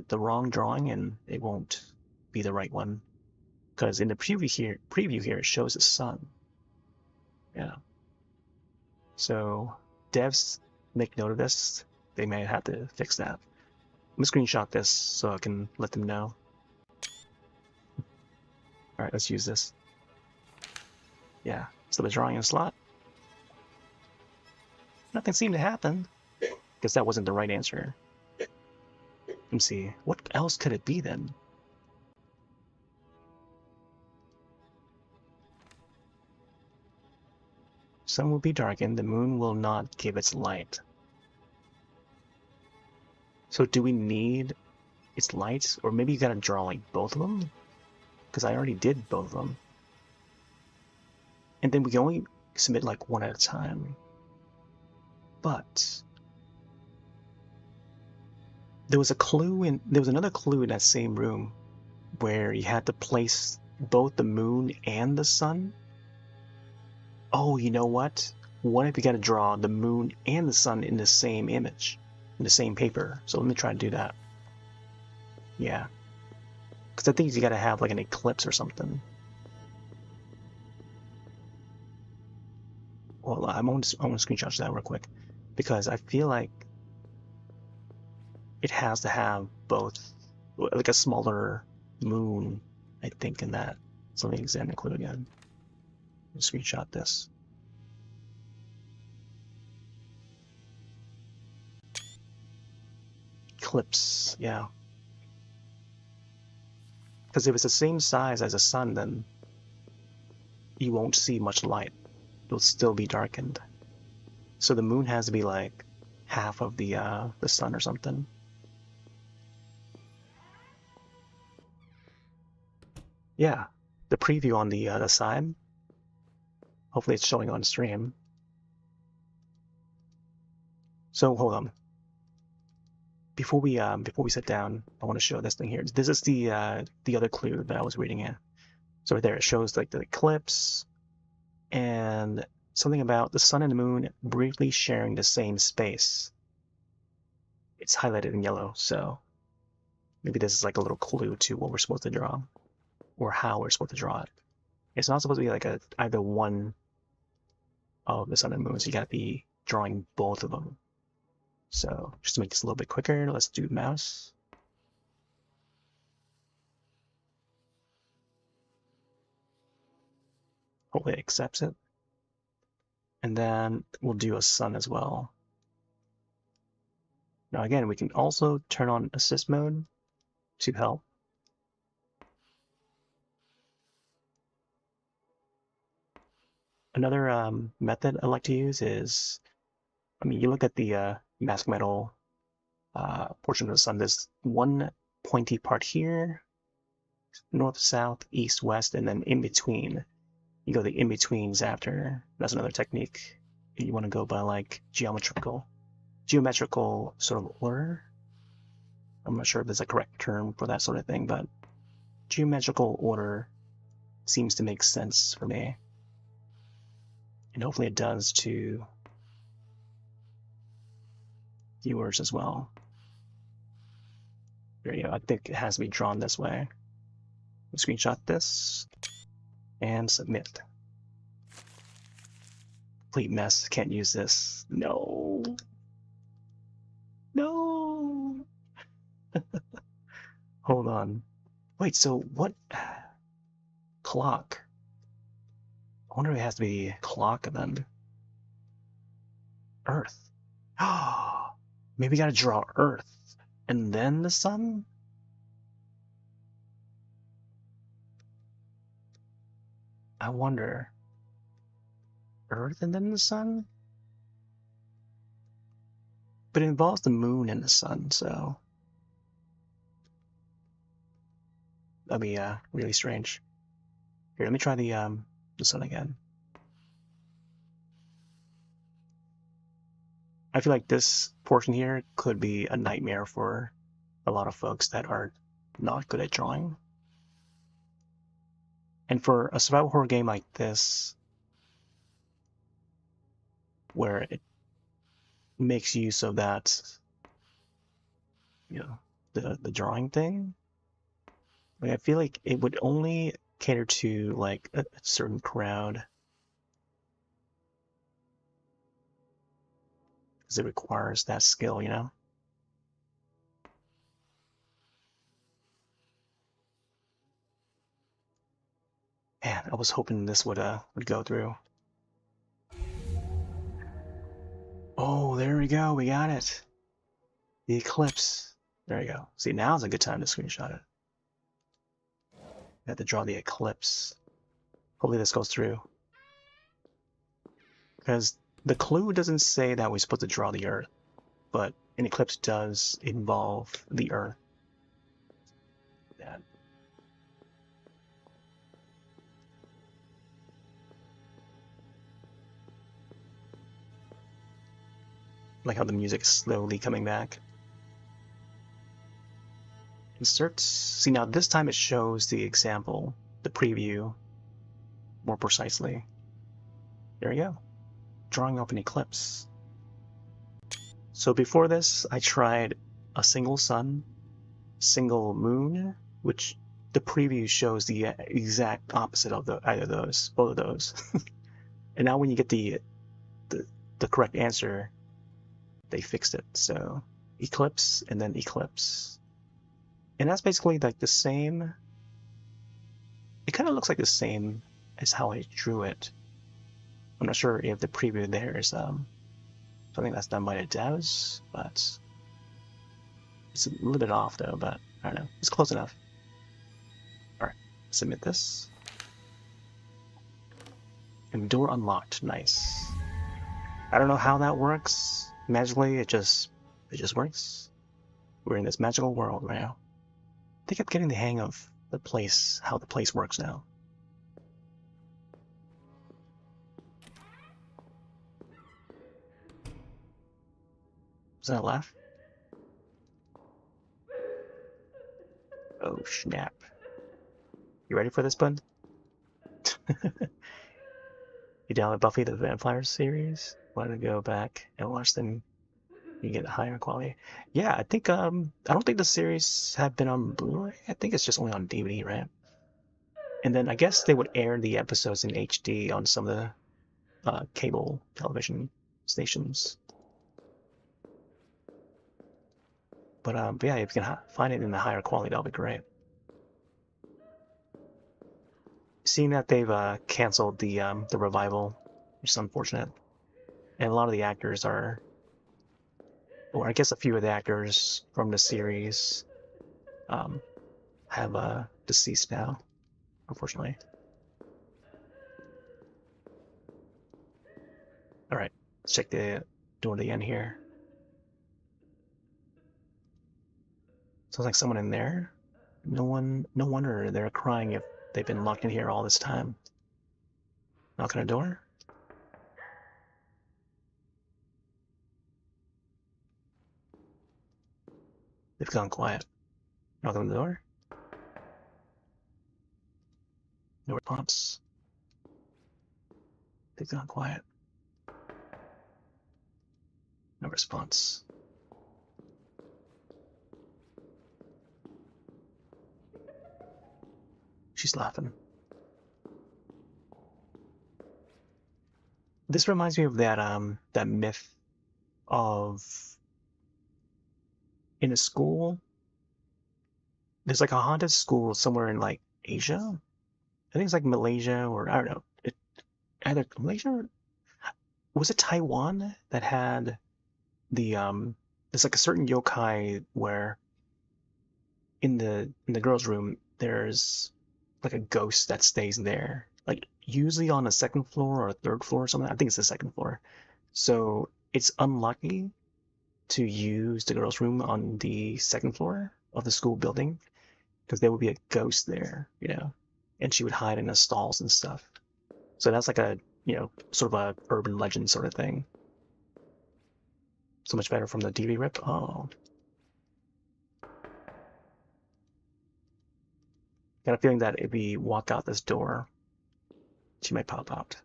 Speaker 1: the wrong drawing and it won't be the right one. Because in the preview here, it shows the sun. Yeah. So devs, make note of this. They may have to fix that. I'm gonna screenshot this so I can let them know. All right, let's use this. Yeah, so the drawing in slot. Nothing seemed to happen. Guess that wasn't the right answer. Let me see. What else could it be then? Sun will be darkened. The moon will not give its light. So do we need its lights? Or maybe you gotta draw like both of them? Because I already did both of them. And then we can only submit like one at a time. But there was another clue in that same room where you had to place both the moon and the sun. Oh, you know what? What if you gotta draw the moon and the sun in the same image, in the same paper? So let me try to do that. Yeah. Because I think you gotta have like an eclipse or something. Well, I'm gonna screenshot that real quick. Because I feel like it has to have both, like a smaller moon, I think, in that. So let me examine the clue again. Screenshot this. Eclipse, yeah. Because if it's the same size as the sun, then you won't see much light. It'll still be darkened. So the moon has to be like half of the sun or something. Yeah, the preview on the side. Hopefully it's showing on stream. So hold on. Before we sit down, I want to show this thing here. This is the other clue that I was reading in. So right there, it shows like the eclipse and something about the sun and the moon briefly sharing the same space. It's highlighted in yellow, so maybe this is like a little clue to what we're supposed to draw, or how we're supposed to draw it. It's not supposed to be like either one of the sun and moon, so you gotta be drawing both of them. So just to make this a little bit quicker, let's do mouse. Hopefully it accepts it. And then we'll do a sun as well. Now again, we can also turn on assist mode to help. Another method I like to use is, you look at the mask metal portion of the sun. There's one pointy part here, north, south, east, west, and then in between. You go the in-betweens after. That's another technique. You want to go by like geometrical sort of order. I'm not sure if there's a correct term for that sort of thing, but geometrical order seems to make sense for me. And hopefully it does to viewers as well. There you go. I think it has to be drawn this way. Screenshot this and submit. Complete mess. Can't use this. No. No. Hold on. Wait, so what? Clock. I wonder if it has to be clock then. Earth. Maybe we gotta draw Earth and then the sun? I wonder. Earth and then the sun? But it involves the moon and the sun, so that'd be really strange. Here, let me try the sun again. I feel like this portion here could be a nightmare for a lot of folks that are not good at drawing. And for a survival horror game like this, where it makes use of that, you know, the drawing thing, like I feel like it would only cater to like a certain crowd, because it requires that skill, you know. Man, I was hoping this would go through. Oh, there we go. We got it. The eclipse. There you go. See, now's a good time to screenshot it. I have to draw the eclipse. Hopefully this goes through. Because the clue doesn't say that we're supposed to draw the Earth, but an eclipse does involve the Earth. That. Like how the music is slowly coming back. Insert. See, now this time it shows the example, the preview, more precisely. There we go. Drawing up an eclipse. So before this, I tried a single sun, single moon, which the preview shows the exact opposite of either of those, both of those. And now when you get the correct answer, they fixed it. So eclipse and then eclipse. And that's basically like the same. It kind of looks like the same as how I drew it. I'm not sure if the preview there is something that's done by the devs, but it's a little bit off though, but I don't know. It's close enough. Alright, submit this. And door unlocked. Nice. I don't know how that works. Magically, it just works. We're in this magical world right now. I think I'm getting the hang of the place, how the place works now. Is that a laugh? Oh snap. You ready for this, bud? You download Buffy the Vampire series? Want to go back and watch them? You get a higher quality. Yeah, I think I don't think the series have been on Blu-ray. I think it's just only on DVD, right? And then I guess they would air the episodes in HD on some of the cable television stations. But yeah, if you can find it in the higher quality, that'll be great. Seeing that they've canceled the revival, which is unfortunate, and a lot of the actors are, or I guess a few of the actors from the series have deceased now, unfortunately. All right, let's check the door at the end here. Sounds like someone in there. No wonder they're crying if they've been locked in here all this time. Knock on a door. They've gone quiet. Knock on the door. No response. They've gone quiet. No response. She's laughing. This reminds me of that myth of in a school. There's like a haunted school somewhere in like Asia. I think it's like Malaysia or I don't know. Either Malaysia or was it Taiwan that had the there's like a certain yokai where in the girls' room there's like a ghost that stays there. Like usually on a second floor or a third floor or something. I think it's the second floor. So it's unlucky to use the girls' room on the second floor of the school building because there would be a ghost there, you know, and she would hide in the stalls and stuff. So that's like a, you know, sort of a urban legend sort of thing. So much better from the DVD rip. Oh. Got a feeling that if we walk out this door, she might pop out.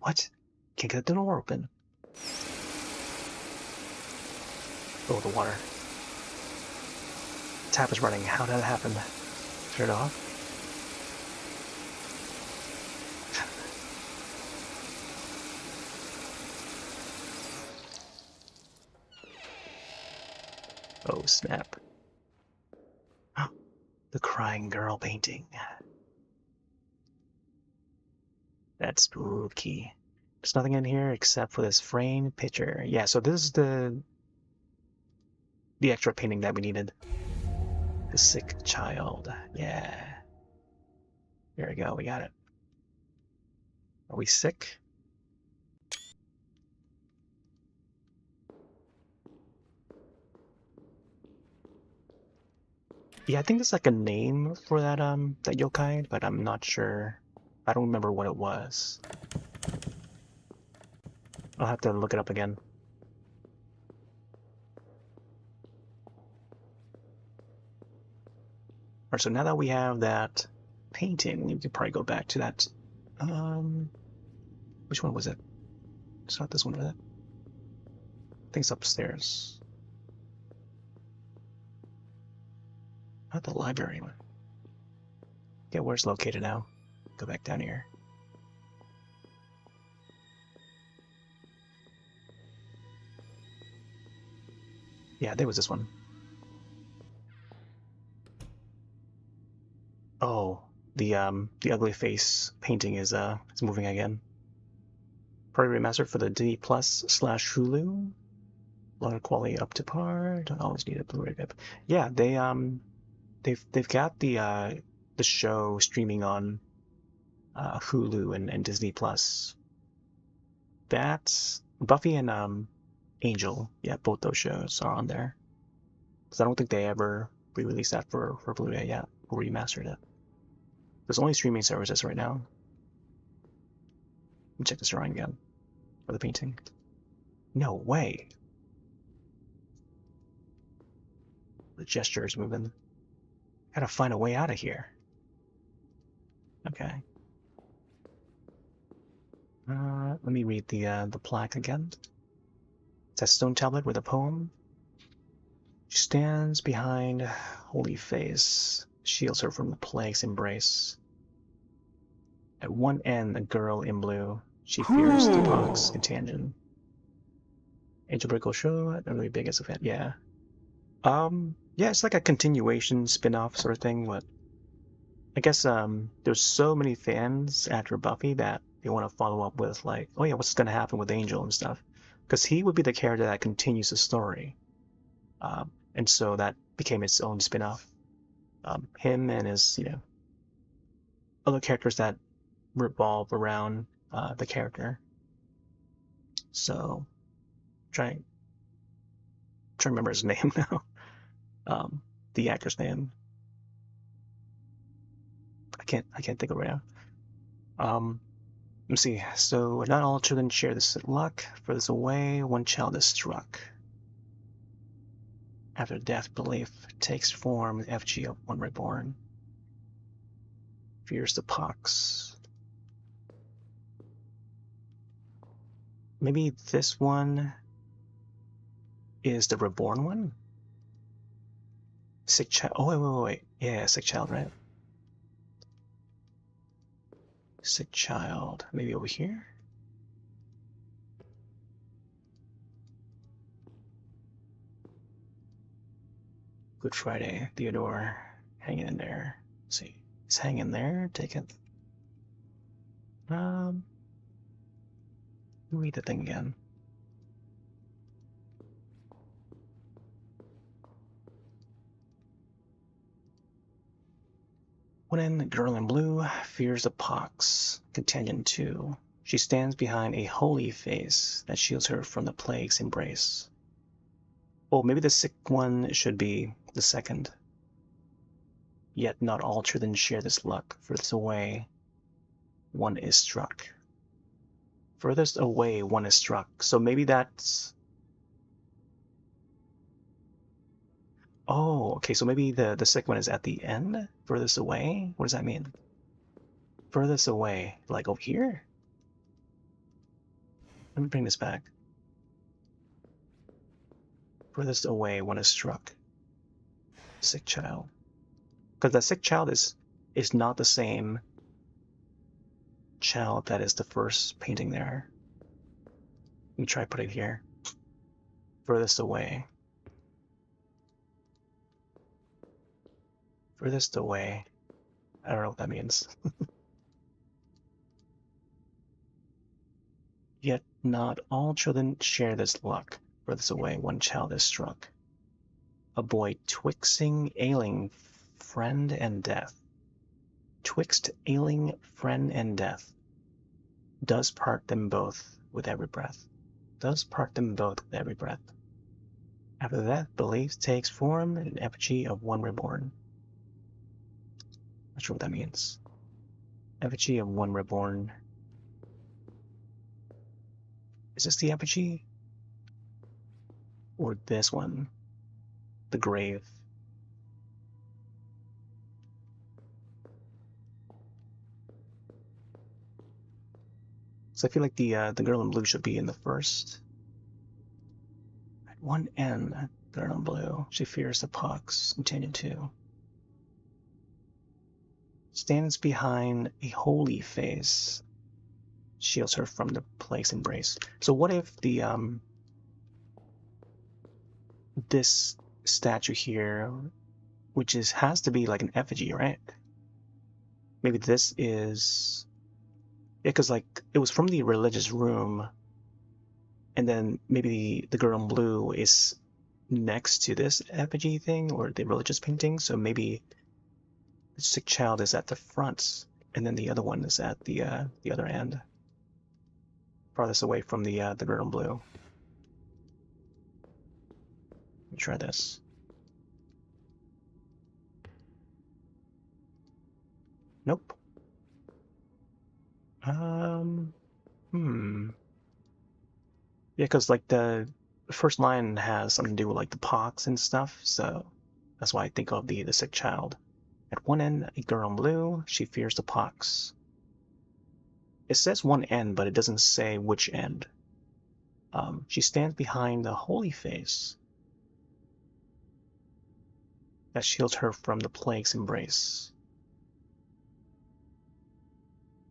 Speaker 1: What? Can't get the door open. Oh, the water. Tap is running. How did that happen? Turn it off. Oh, snap. The crying girl painting. That's spooky. There's nothing in here except for this framed picture. Yeah, so this is the extra painting that we needed. The sick child. Yeah. There we go, we got it. Are we sick? Yeah, I think there's like a name for that that yokai, but I'm not sure. I don't remember what it was. I'll have to look it up again. Alright, so now that we have that painting, we could probably go back to that. Which one was it? It's not this one, was it? I think it's upstairs. Not the library one. Get where it's located now. Go back down here. Yeah, there was this one. Oh, the ugly face painting is moving again. Probably remastered for the D Plus / Hulu. Lower quality up to par. Don't always need a Blu-ray bip. Yeah, they've got the show streaming on Hulu and Disney Plus. That's Buffy and Angel. Yeah, both those shows are on there. Because I don't think they ever re-released that for Blu-ray yet, or remastered it. There's only streaming services right now. Let me check this drawing again. For the painting. No way. The gesture is moving. Gotta find a way out of here. Okay. Let me read the plaque again. It's a stone tablet with a poem. She stands behind holy face, shields her from the plague's embrace. At one end, a girl in blue. She fears the PAX contagion. Angel Brick will show it. Really big as a fan. Yeah. Yeah, it's like a continuation spin-off sort of thing. But I guess there's so many fans after Buffy that they want to follow up with like, oh yeah, what's gonna happen with Angel and stuff? Because he would be the character that continues the story. And so that became its own spin-off. Him and his, other characters that revolve around the character. So, trying to remember his name now. The actor's name. I can't think of it right now. Let's see. So, not all children share this luck. Furthest away, one child is struck. After death, belief takes form. FG of one reborn. Fears the PAX. Maybe this one is the reborn one? Sick child. Oh, wait. Yeah, sick child, right? Sick child. Maybe over here? Good Friday. Theodore. Hanging in there. Let's see. He's hanging there. Take it. Read the thing again. One end, the girl in blue fears the PAX. Contagion 2. She stands behind a holy face that shields her from the plague's embrace. Oh, maybe the sick one should be the second. Yet not all children share this luck. Furthest away, one is struck. Furthest away, one is struck. So maybe that's... Oh, okay, so maybe the sick one is at the end? Furthest away? What does that mean? Furthest away, like over here? Let me bring this back. Furthest away when it's struck. Sick child. Because the sick child is not the same child that is the first painting there. Let me try putting it here. Furthest away. Furthest away. I don't know what that means. Yet not all children share this luck. Furthest away, one child is struck. A boy twixt ailing friend and death. Twixt ailing friend and death. Does part them both with every breath. Does part them both with every breath. After that, belief takes form, an effigy of one reborn. Not sure what that means. Effigy of one reborn. Is this the effigy? Or this one? The grave. So I feel like the girl in blue should be in the first. At one end, girl in blue. She fears the pox. Continue to. Stands behind a holy face. Shields her from the plague's embrace. So what if the this statue here, which has to be like an effigy, right? Maybe this is, yeah, because like it was from the religious room, and then maybe the girl in blue is next to this effigy thing or the religious painting. So maybe the sick child is at the front, and then the other one is at the other end, farthest away from the girl in blue. Let me try this. Nope. Yeah, because like the first line has something to do with like the pox and stuff, so that's why I think of the sick child. At one end, a girl in blue, she fears the pox. It says one end, but it doesn't say which end. She stands behind the holy face that shields her from the plague's embrace.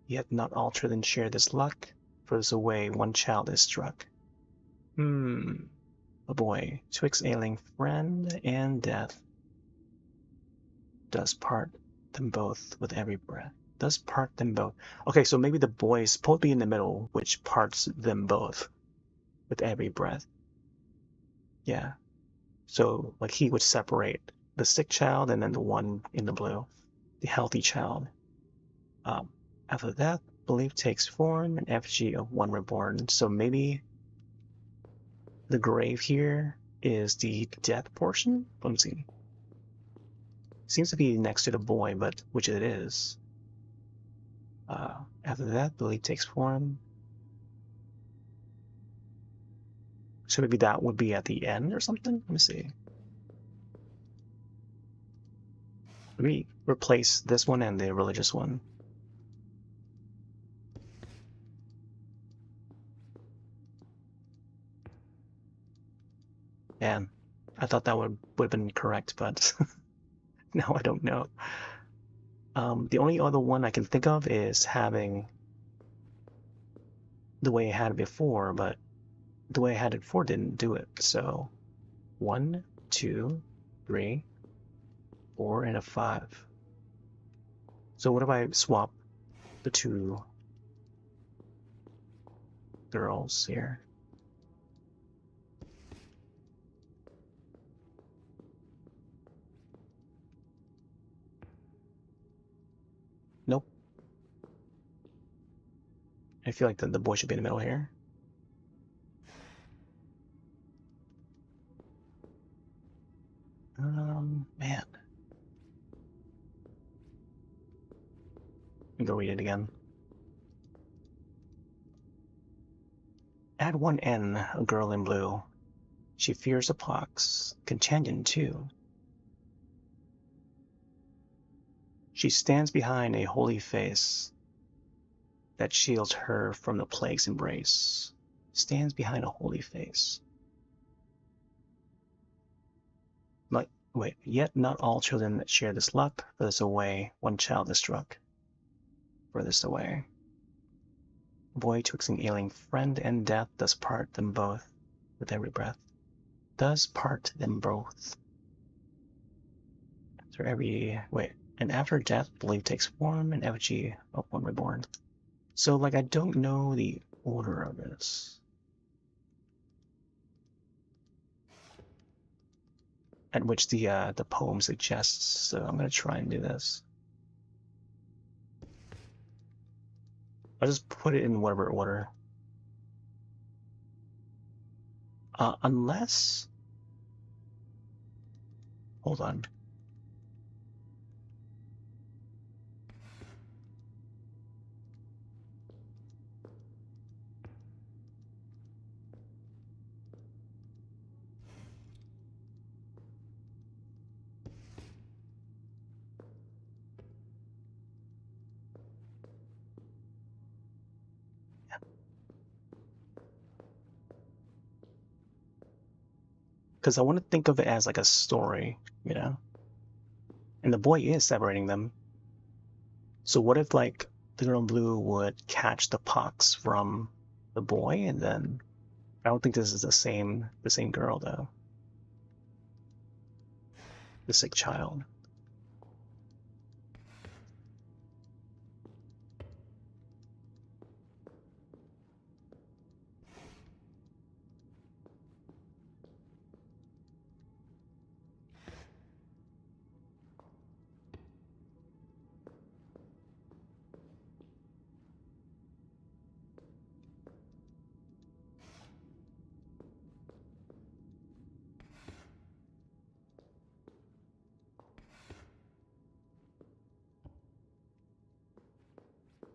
Speaker 1: Yet not all children share this luck, for this away one child is struck. A boy, twixt ailing friend and death, does part them both with every breath. Does part them both. Okay, so maybe the boy is supposed to be in the middle, which parts them both with every breath. Yeah. So, like, he would separate the sick child and then the one in the blue, the healthy child. After that, belief takes form, an effigy of one reborn. So maybe the grave here is the death portion? Let me see. Seems to be next to the boy, but which it is. After that, belief takes form. So maybe that would be at the end or something? Let me see. Let me replace this one and the religious one. Man, I thought that would have been correct, but now I don't know. The only other one I can think of is having the way I had it before, but the way I had it before didn't do it. So 1, 2, 3, 4, and a 5. So what if I swap the two girls here? Nope. I feel like the boy should be in the middle here. Man. Let me go read it again. At one end, a girl in blue. She fears the pox, contagion too. She stands behind a holy face that shields her from the plague's embrace. Stands behind a holy face. Like, wait, yet not all children share this luck. Furthest away, one child is struck. Furthest away. Boy twixt ailing friend and death does part them both with every breath. Does part them both. After every, wait, and after death, belief takes form, an effigy of one reborn. So, like, I don't know the order of this. At which the poem suggests, so I'm gonna try and do this. I'll just put it in whatever order. Unless... Hold on. Because I want to think of it as like a story, you know? And the boy is separating them. So what if, like, the girl in blue would catch the pox from the boy, and then... I don't think this is the same girl, though. The sick child.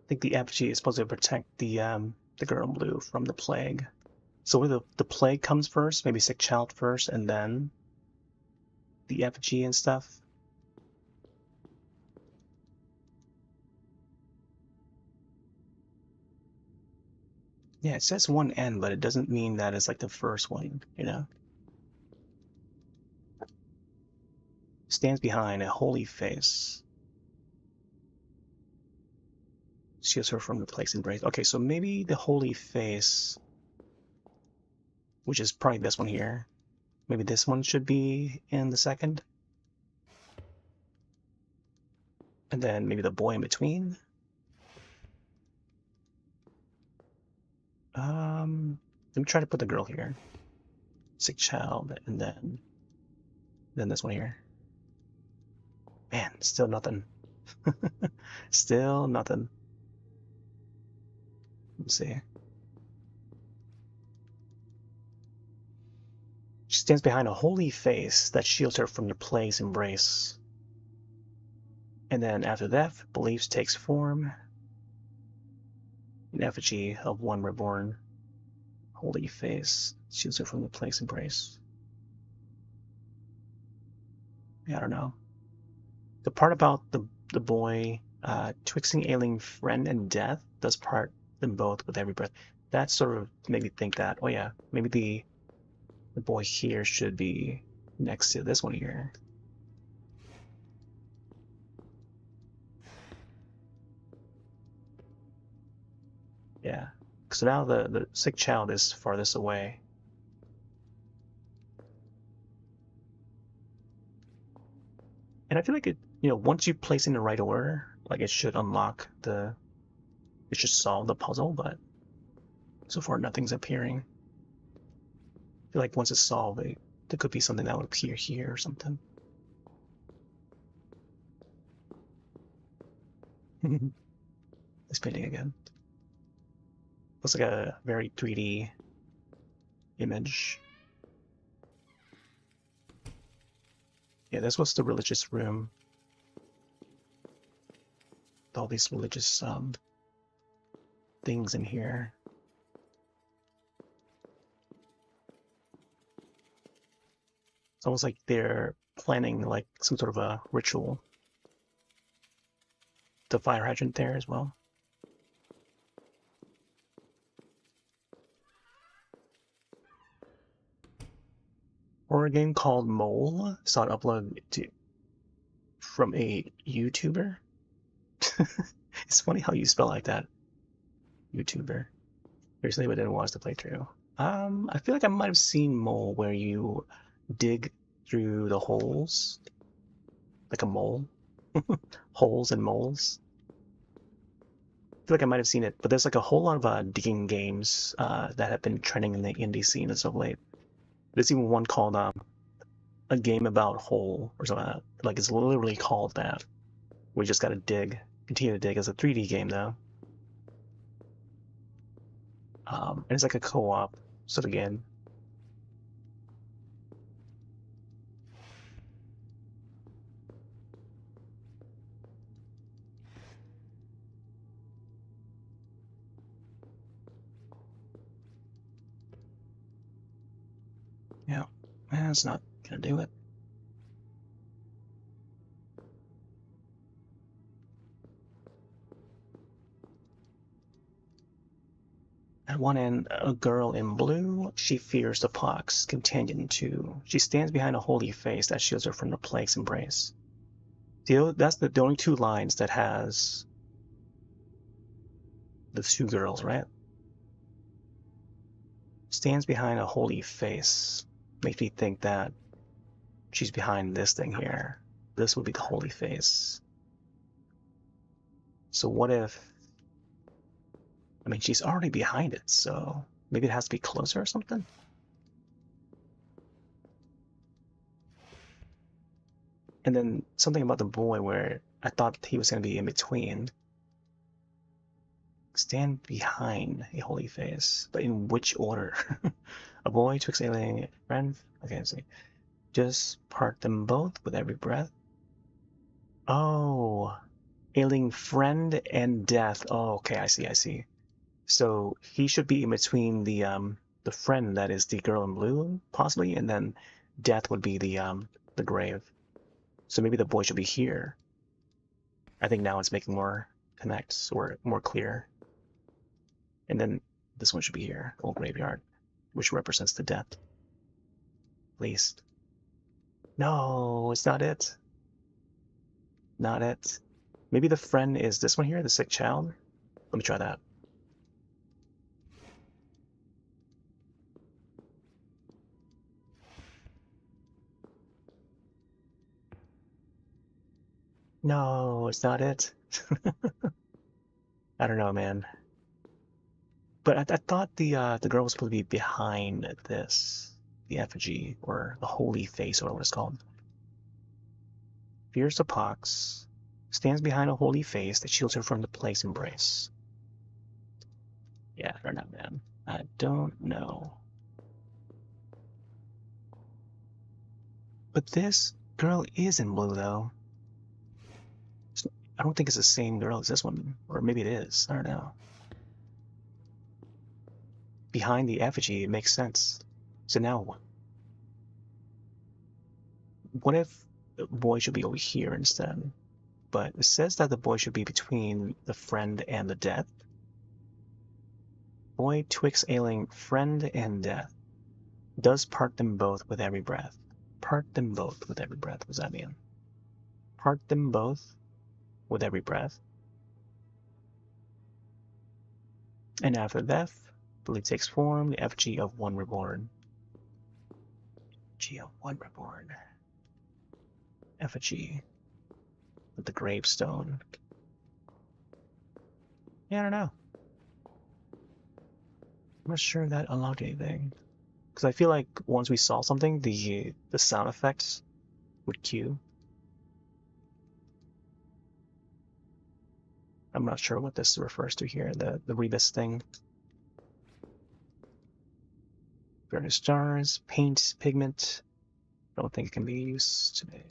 Speaker 1: I think the effigy is supposed to protect the girl in blue from the plague. So whether the plague comes first, maybe sick child first, and then the effigy and stuff. Yeah, it says one end, but it doesn't mean that it's like the first one, you know? Stands behind a holy face. Shields her from the plague's embrace. Okay, so maybe the holy face, which is probably this one here. Maybe this one should be in the second. And then maybe the boy in between. Let me try to put the girl here. Sick child, and then this one here. Man, still nothing. Still nothing. Let's see. She stands behind a holy face that shields her from the plague's embrace. And then after that, beliefs takes form. An effigy of one reborn. Holy face shields her from the plague's embrace. Yeah, I don't know. The part about the boy twixt ailing friend and death does part them both with every breath. That sort of made me think that, oh yeah, maybe the boy here should be next to this one here. Yeah. So now the sick child is farthest away. And I feel like it, once you place in the right order, like it should unlock it should solve the puzzle, but so far nothing's appearing. I feel like once it's solved, there could be something that would appear here or something. This painting again. Looks like a very 3D image. Yeah, this was the religious room. With all these religious things in here. It's almost like they're planning like some sort of a ritual. the fire hydrant there as well. Or a game called Mole. Saw it uploaded from a YouTuber. It's funny how you spell like that. YouTuber. Recently, but didn't watch the playthrough. I feel like I might have seen Mole where you dig through the holes. Like a mole. Holes and moles. I feel like I might have seen it, but there's like a whole lot of digging games that have been trending in the indie scene as of late. There's even one called a game about hole or something like that. Like it's literally called that. We just gotta dig, continue to dig. It's a 3D game though. And it's like a co-op sort of game. Yeah, that's not gonna do it. At one end, a girl in blue. She fears the pox contagion too. She stands behind a holy face that shields her from the plague's embrace. That's the only two lines that has the two girls, right? Stands behind a holy face. Makes me think that she's behind this thing here. This would be the holy face. So what if... I mean, she's already behind it, so maybe it has to be closer or something? And then something about the boy where I thought he was going to be in between. Stand behind a holy face, but in which order? A boy twixt alien friend? Okay, let's see. Just part them both with every breath. Oh, alien friend and death. Oh, okay, I see. So he should be in between the friend that is the girl in blue, possibly, and then death would be the grave. So maybe the boy should be here. I think now it's making more connects or more clear. And then this one should be here, old graveyard, which represents the death. At least. No, it's not it. Not it. Maybe the friend is this one here, the sick child. Let me try that. No, it's not it. I don't know, man. But I thought the girl was supposed to be behind this, the effigy or the holy face, or what it's called. Fears the pox, stands behind a holy face that shields her from the plague's embrace. Yeah, I don't know, man. I don't know. But this girl is in blue, though. I don't think it's the same girl as this one, or maybe it is. I don't know. Behind the effigy, it makes sense. So now, what if the boy should be over here instead? But it says that the boy should be between the friend and the death. Boy twixt ailing friend and death. Does part them both with every breath. Part them both with every breath. What does that mean? Part them both with every breath. And after death, belief takes form, the effigy of one reborn. Effigy of one reborn. Effigy with the gravestone. Yeah, I don't know. I'm not sure if that unlocked anything. Because I feel like once we saw something, the sound effects would cue. I'm not sure what this refers to here, the rebus thing. Burning stars, paint, pigment. Don't think it can be used today.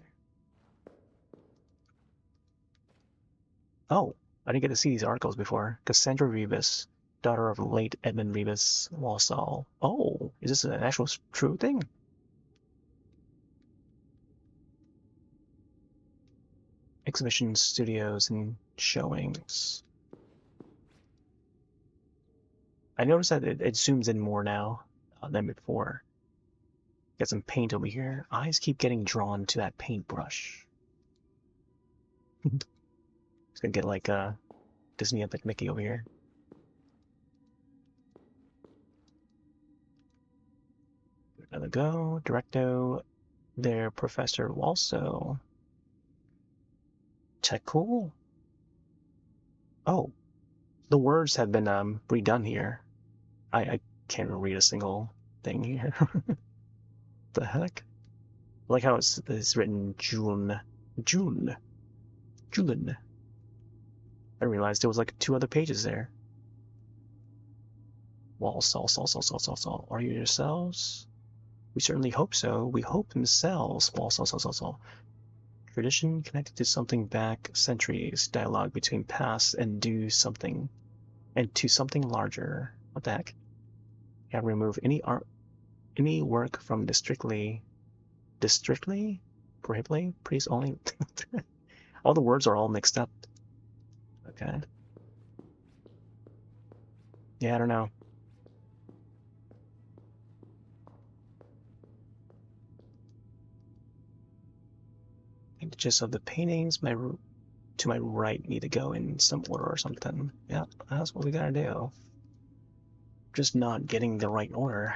Speaker 1: Oh, I didn't get to see these articles before. Cassandra Rebus, daughter of late Edmund Rebus Walsall. Oh, is this an actual true thing? exhibition studios and showings. I noticed that it zooms in more now than before. Got some paint over here. Eyes keep getting drawn to that paintbrush. It's gonna get like Disney Epic Mickey over here. Another go. Directo. There, Professor Walso. Tech cool. Oh, the words have been redone here. I can't read a single thing here. The heck? I like how it's written June. June. Julian. I realized there was like 2 other pages there. Wall. Are you yourselves? We certainly hope so. We hope themselves. Wall. Tradition connected to something back centuries. Dialogue between past and do something. And to something larger. What the heck? Yeah, remove any work from districtly, prohibitly, please only. All the words are all mixed up. Okay. Yeah, I don't know. I think the gist of the paintings, to my right, need to go in some order or something. Yeah, that's what we gotta do. Just not getting the right order.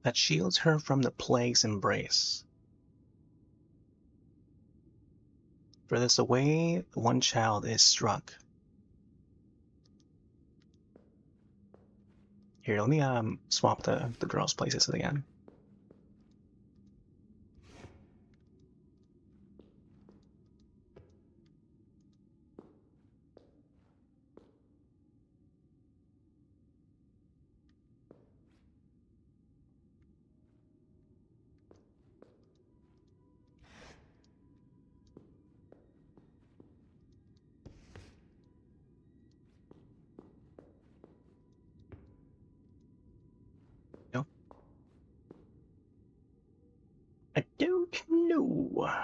Speaker 1: That shields her from the plague's embrace. For this away, one child is struck. Here, let me swap the girls' places again. No, I don't know.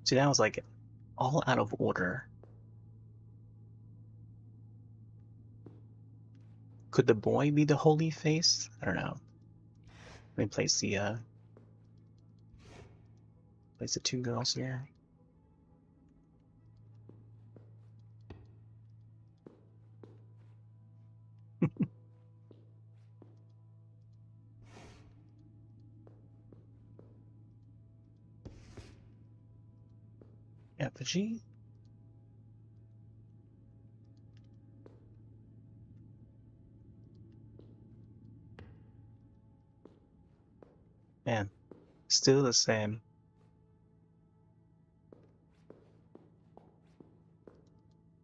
Speaker 1: See, that was like all out of order. Could the boy be the holy face? I don't know. Let me place the 2 girls here. Effigy. Man, still the same.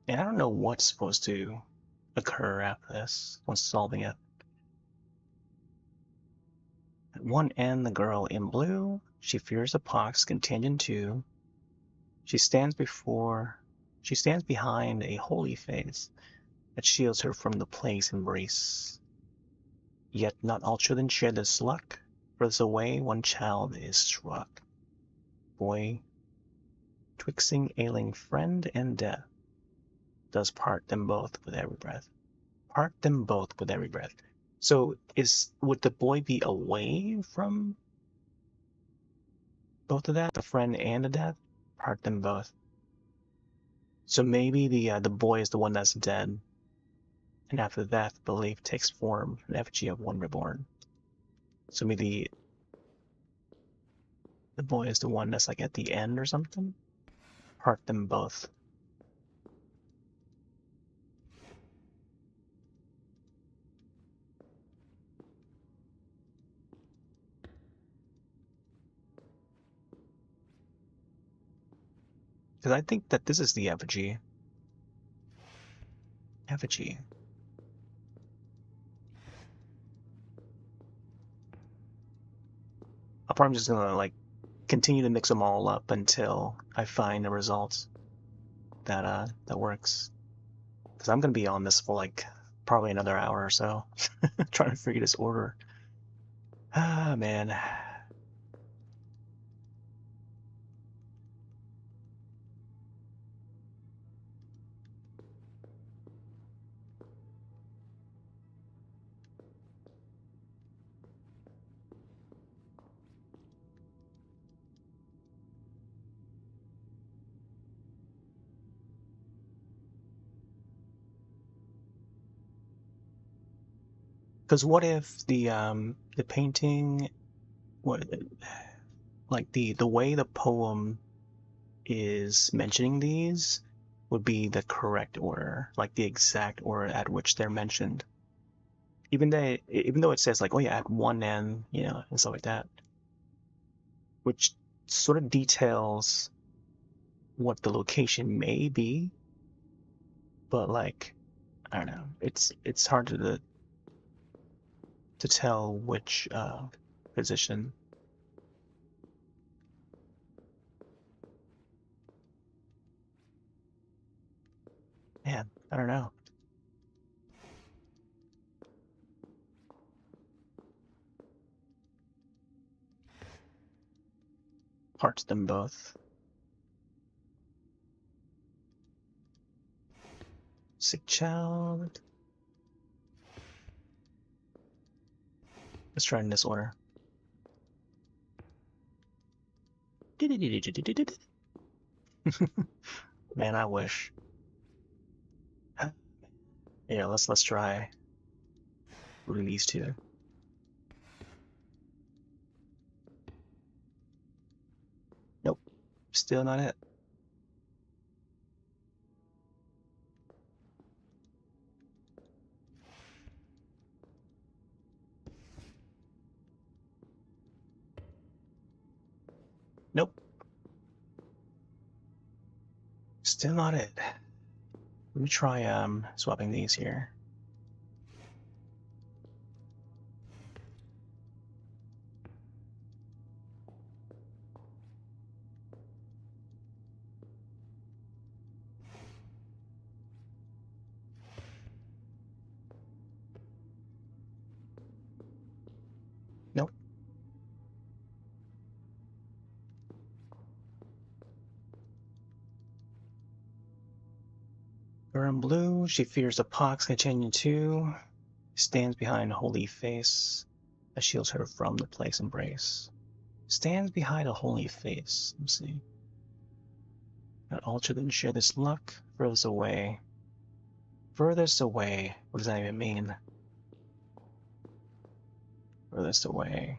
Speaker 1: And I don't know what's supposed to occur after this, once solving it. At one end, the girl in blue. She fears the pox contagion too. She stands behind a holy face that shields her from the plague's embrace. Yet not all children share this luck, for this away one child is struck. Boy, twixt ailing friend and death, does part them both with every breath. Part them both with every breath. So would the boy be away from both of that, the friend and the death? Part them both. So maybe the boy is the one that's dead, and after death, belief takes form, an effigy of one reborn. So maybe the boy is the one that's like at the end or something. Part them both. Because I think that this is the effigy. Effigy. I'm probably just gonna like continue to mix them all up until I find a result that that works. Because I'm gonna be on this for like probably another hour or so, trying to figure this order. Ah man. Because what if the painting, what like the way the poem is mentioning these would be the correct order, like the exact order at which they're mentioned. Even though it says like, oh yeah, at one end, you know, and stuff like that, which sort of details what the location may be, but like I don't know, it's hard to tell which position. Man, I don't know. Parts them both. Sick child. Let's try in this order. Man, I wish. Yeah, let's try routing these two. Nope, still not it. Nope, still not it. Let me try swapping these here. Nope. Her in blue, she fears the pox continuing too. Stands behind a holy face that shields her from the plague's embrace. Stands behind a holy face. Let's see. Not altar didn't share this luck. Furthest away. Furthest away. What does that even mean? Furthest away.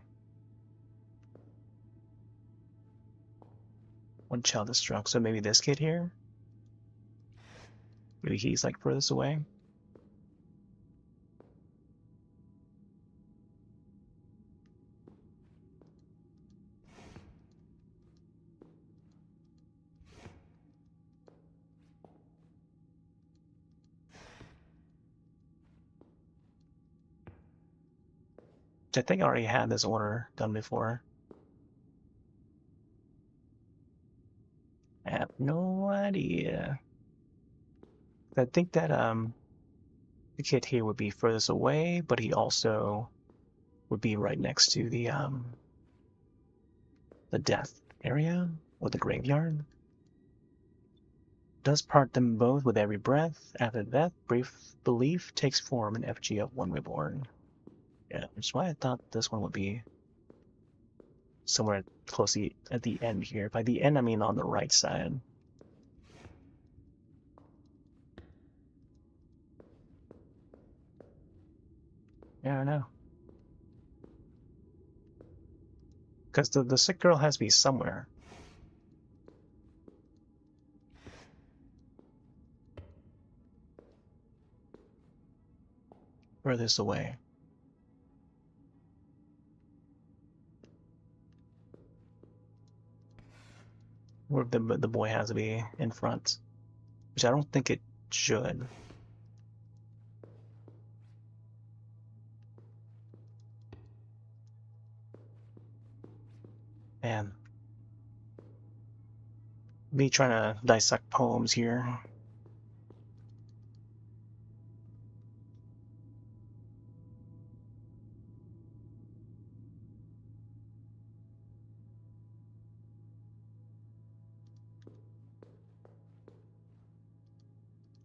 Speaker 1: One child is struck. So maybe this kid here? Maybe he's like furthest away? I think I already had this order done before. I have no idea. I think that the kid here would be furthest away, but he also would be right next to the death area or the graveyard. Does part them both with every breath. After death, brief belief takes form in effigy of one reborn. Yeah, which is why I thought this one would be somewhere closely at the end here. By the end, I mean on the right side. Yeah, I don't know. Because the sick girl has to be somewhere. Furthest away. Or the boy has to be in front. Which I don't think it should. Man. Me trying to dissect poems here.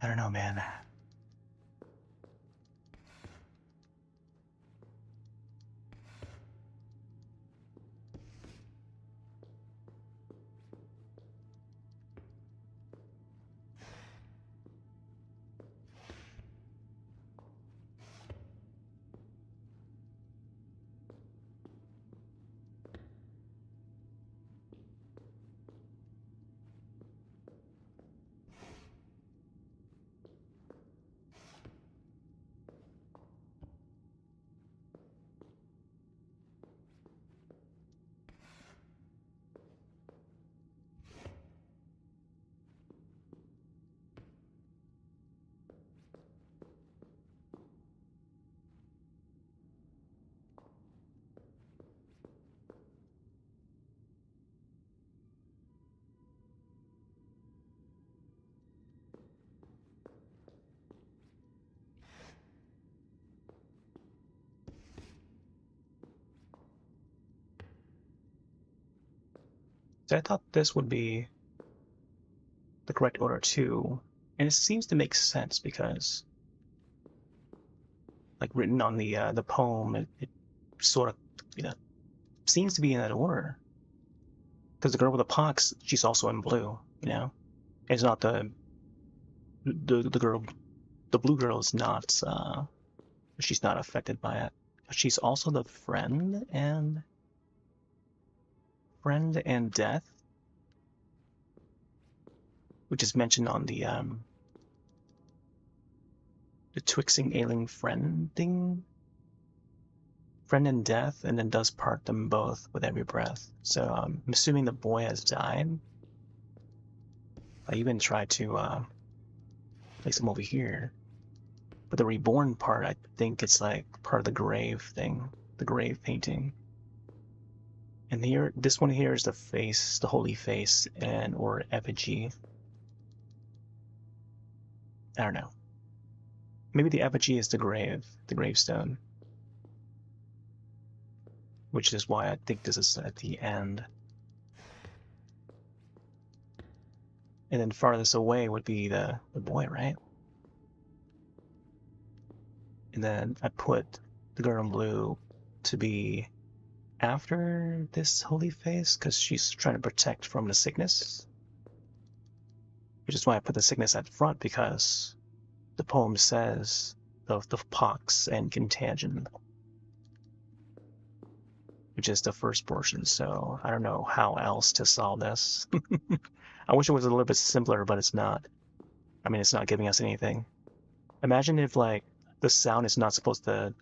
Speaker 1: I don't know, man. So I thought this would be the correct order too. And it seems to make sense because, like, written on the poem, it sort of, you know, seems to be in that order. Because the girl with the pox, she's also in blue, you know? It's not the girl, the blue girl is not, she's not affected by it. She's also the friend and death, which is mentioned on the twixing ailing friend thing. Friend and death, and then does part them both with every breath. So I'm assuming the boy has died. I even tried to place him over here. But the reborn part, I think it's like part of the grave thing, the grave painting. And here, this one here is the face, the holy face, and or effigy. I don't know. Maybe the effigy is the grave, the gravestone. Which is why I think this is at the end. And then farthest away would be the boy, right? And then I put the girl in blue to be after this holy face because she's trying to protect from the sickness. Which is why I put the sickness at front, because the poem says of the pox and contagion, which is the first portion. So I don't know how else to solve this. I wish it was a little bit simpler, but it's not. I mean, it's not giving us anything. Imagine if, like, the sound is not supposed to,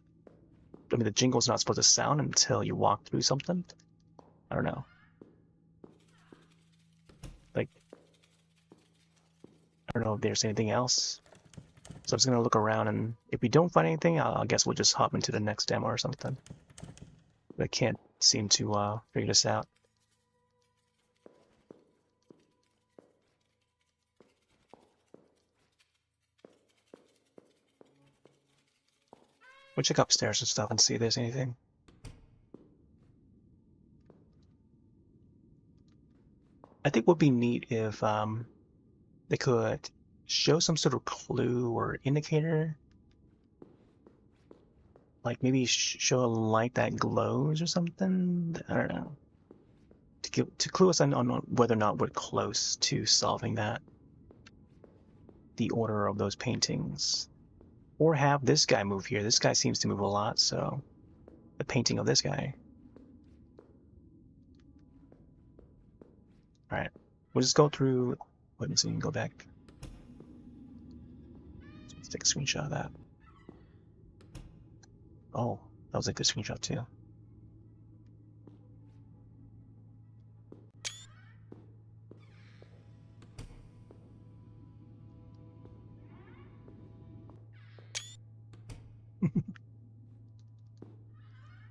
Speaker 1: I mean, the jingle's not supposed to sound until you walk through something. I don't know. Like, I don't know if there's anything else. So I'm just gonna look around, and if we don't find anything, I guess we'll just hop into the next demo or something. But I can't seem to figure this out. We'll check upstairs and stuff and see if there's anything. I think would be neat if they could show some sort of clue or indicator, like maybe show a light that glows or something. I don't know, to clue us on whether or not we're close to solving that. The order of those paintings. Or have this guy move here. This guy seems to move a lot, so the painting of this guy. Alright, we'll just go through. Let me see, go back. Let's take a screenshot of that. Oh, that was a good screenshot too.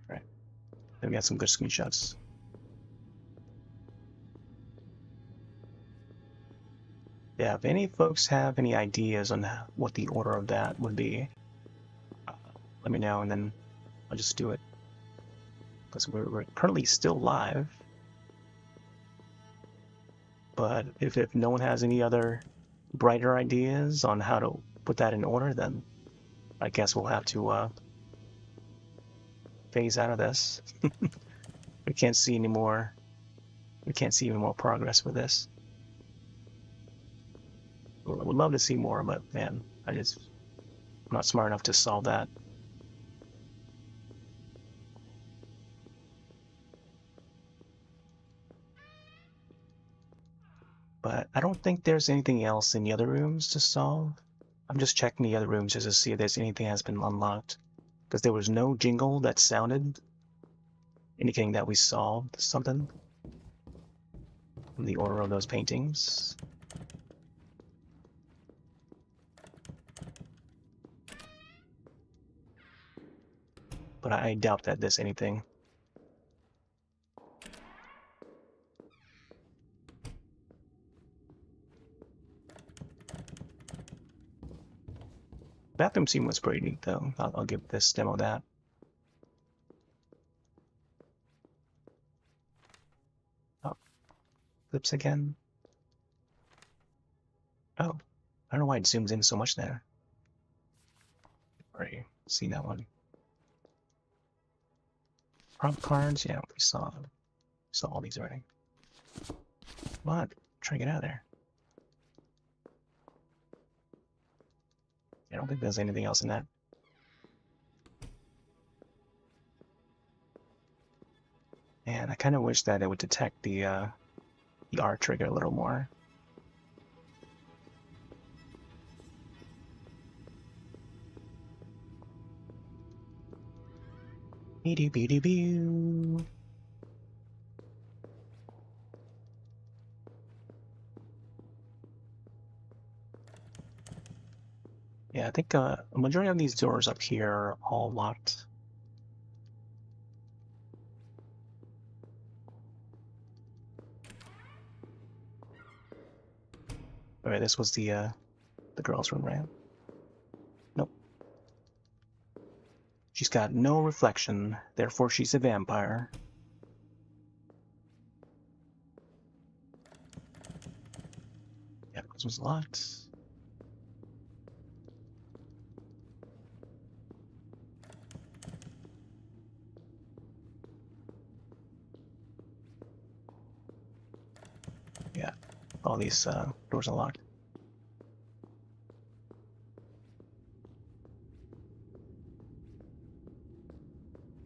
Speaker 1: Alright, then we got some good screenshots. Yeah, if any folks have any ideas on what the order of that would be, let me know and then I'll just do it. Because we're currently still live. But if no one has any other brighter ideas on how to put that in order, then I guess we'll have to phase out of this. We can't see any more. We can't see any more progress with this. I would love to see more, but man, I'm not smart enough to solve that. But I don't think there's anything else in the other rooms to solve. I'm just checking the other rooms just to see if there's anything that's been unlocked. Because there was no jingle that sounded indicating that we solved something from the order of those paintings. But I doubt that there's anything. Bathroom scene was pretty neat though. I'll give this demo that. Oh, flips again. Oh, I don't know why it zooms in so much there. Already seen that one. Prompt cards, yeah, we saw all these already. Come on, try to get out of there. I don't think there's anything else in that. And I kind of wish that it would detect the R trigger a little more. Be-do-be-do-boo. Yeah, I think a majority of these doors up here are all locked. Alright, this was the girl's room, right? Nope. She's got no reflection, therefore she's a vampire. Yeah, this was locked. Yeah, all these doors are locked.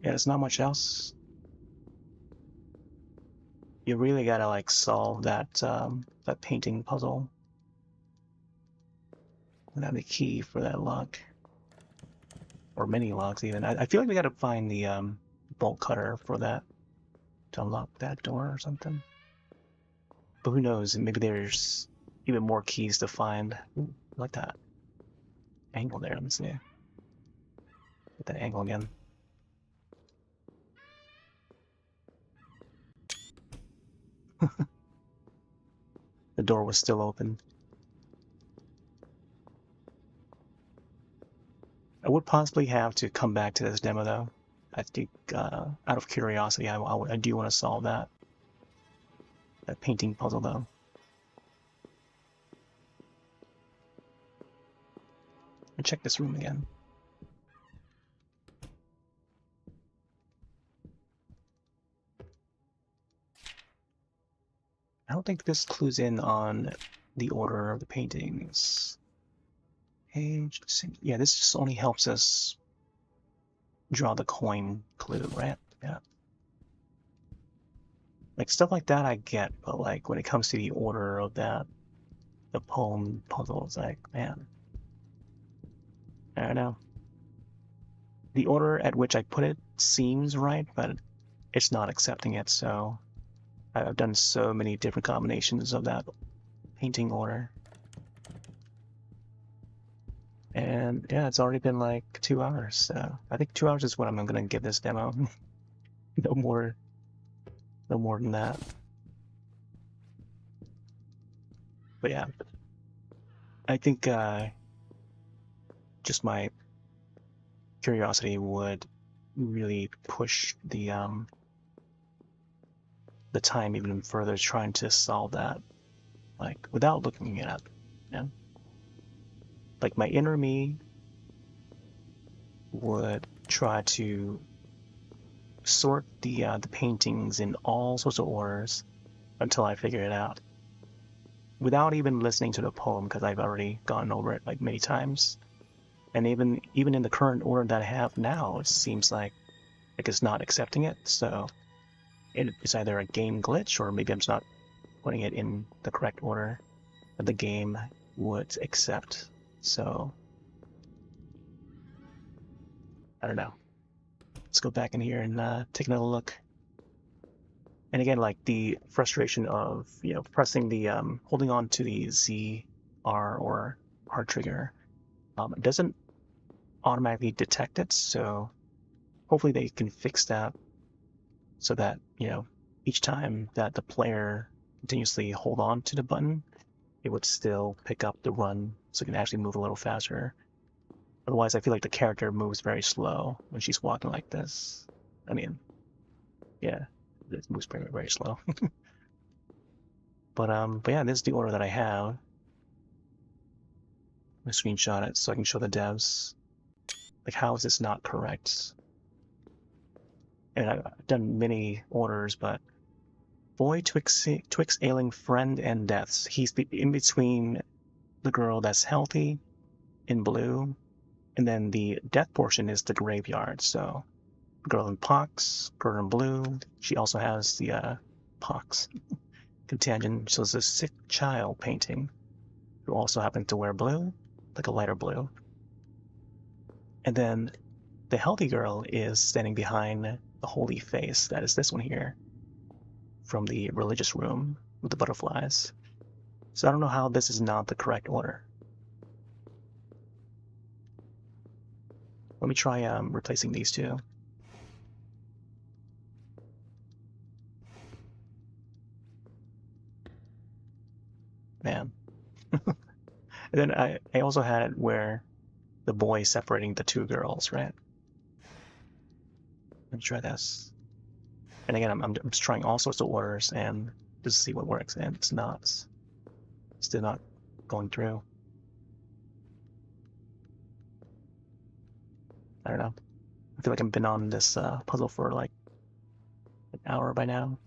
Speaker 1: Yeah, there's not much else. You really gotta like solve that that painting puzzle. That'd be key for that lock, or many locks even. I feel like we gotta find the bolt cutter for that to unlock that door or something. But who knows? Maybe there's even more keys to find. Ooh, I like that angle there. Let's see. Get that angle again. The door was still open. I would possibly have to come back to this demo though. I think out of curiosity, I do want to solve that painting puzzle though. And check this room again. I don't think this clues in on the order of the paintings. Page. Yeah, this just only helps us draw the coin clue, right? Yeah. Like stuff like that I get, but like when it comes to the order of that, the poem puzzle, it's like, man, I don't know. The order at which I put it seems right, but it's not accepting it. So I've done so many different combinations of that painting order. And yeah, it's already been like 2 hours. So I think 2 hours is what I'm gonna give this demo. No more, no more than that. But yeah, I think just my curiosity would really push the time even further trying to solve that, like without looking it up. You know? Like my inner me would try to sort the paintings in all sorts of orders until I figure it out, without even listening to the poem, because I've already gone over it like many times. And even in the current order that I have now, it seems like it's not accepting it. So it's either a game glitch, or maybe I'm just not putting it in the correct order that the game would accept. So I don't know. Let's go back in here and take another look. And again, like the frustration of pressing the holding on to the Z, R, or R trigger, it doesn't automatically detect it. So hopefully they can fix that so that each time that the player continuously hold on to the button, it would still pick up the run, so it can actually move a little faster. Otherwise, I feel like the character moves very slow when she's walking like this. I mean, yeah, it moves very, very slow. But yeah, this is the order that I have. I'm gonna screenshot it so I can show the devs. Like, how is this not correct? And I've done many orders, but boy twixt ailing friend and deaths. He's in between the girl that's healthy in blue, and then the death portion is the graveyard. So girl in pox, girl in blue. She also has the pox contagion. So it's a sick child painting who also happens to wear blue, like a lighter blue. And then the healthy girl is standing behind the holy face. That is this one here from the religious room with the butterflies. So I don't know how this is not the correct order. Let me try replacing these two. Man. And then I also had it where the boy separating the two girls, right? Let me try this. And again, I'm just trying all sorts of orders and just to see what works, and it's not. Still not going through. I don't know. I feel like I've been on this puzzle for like an hour by now.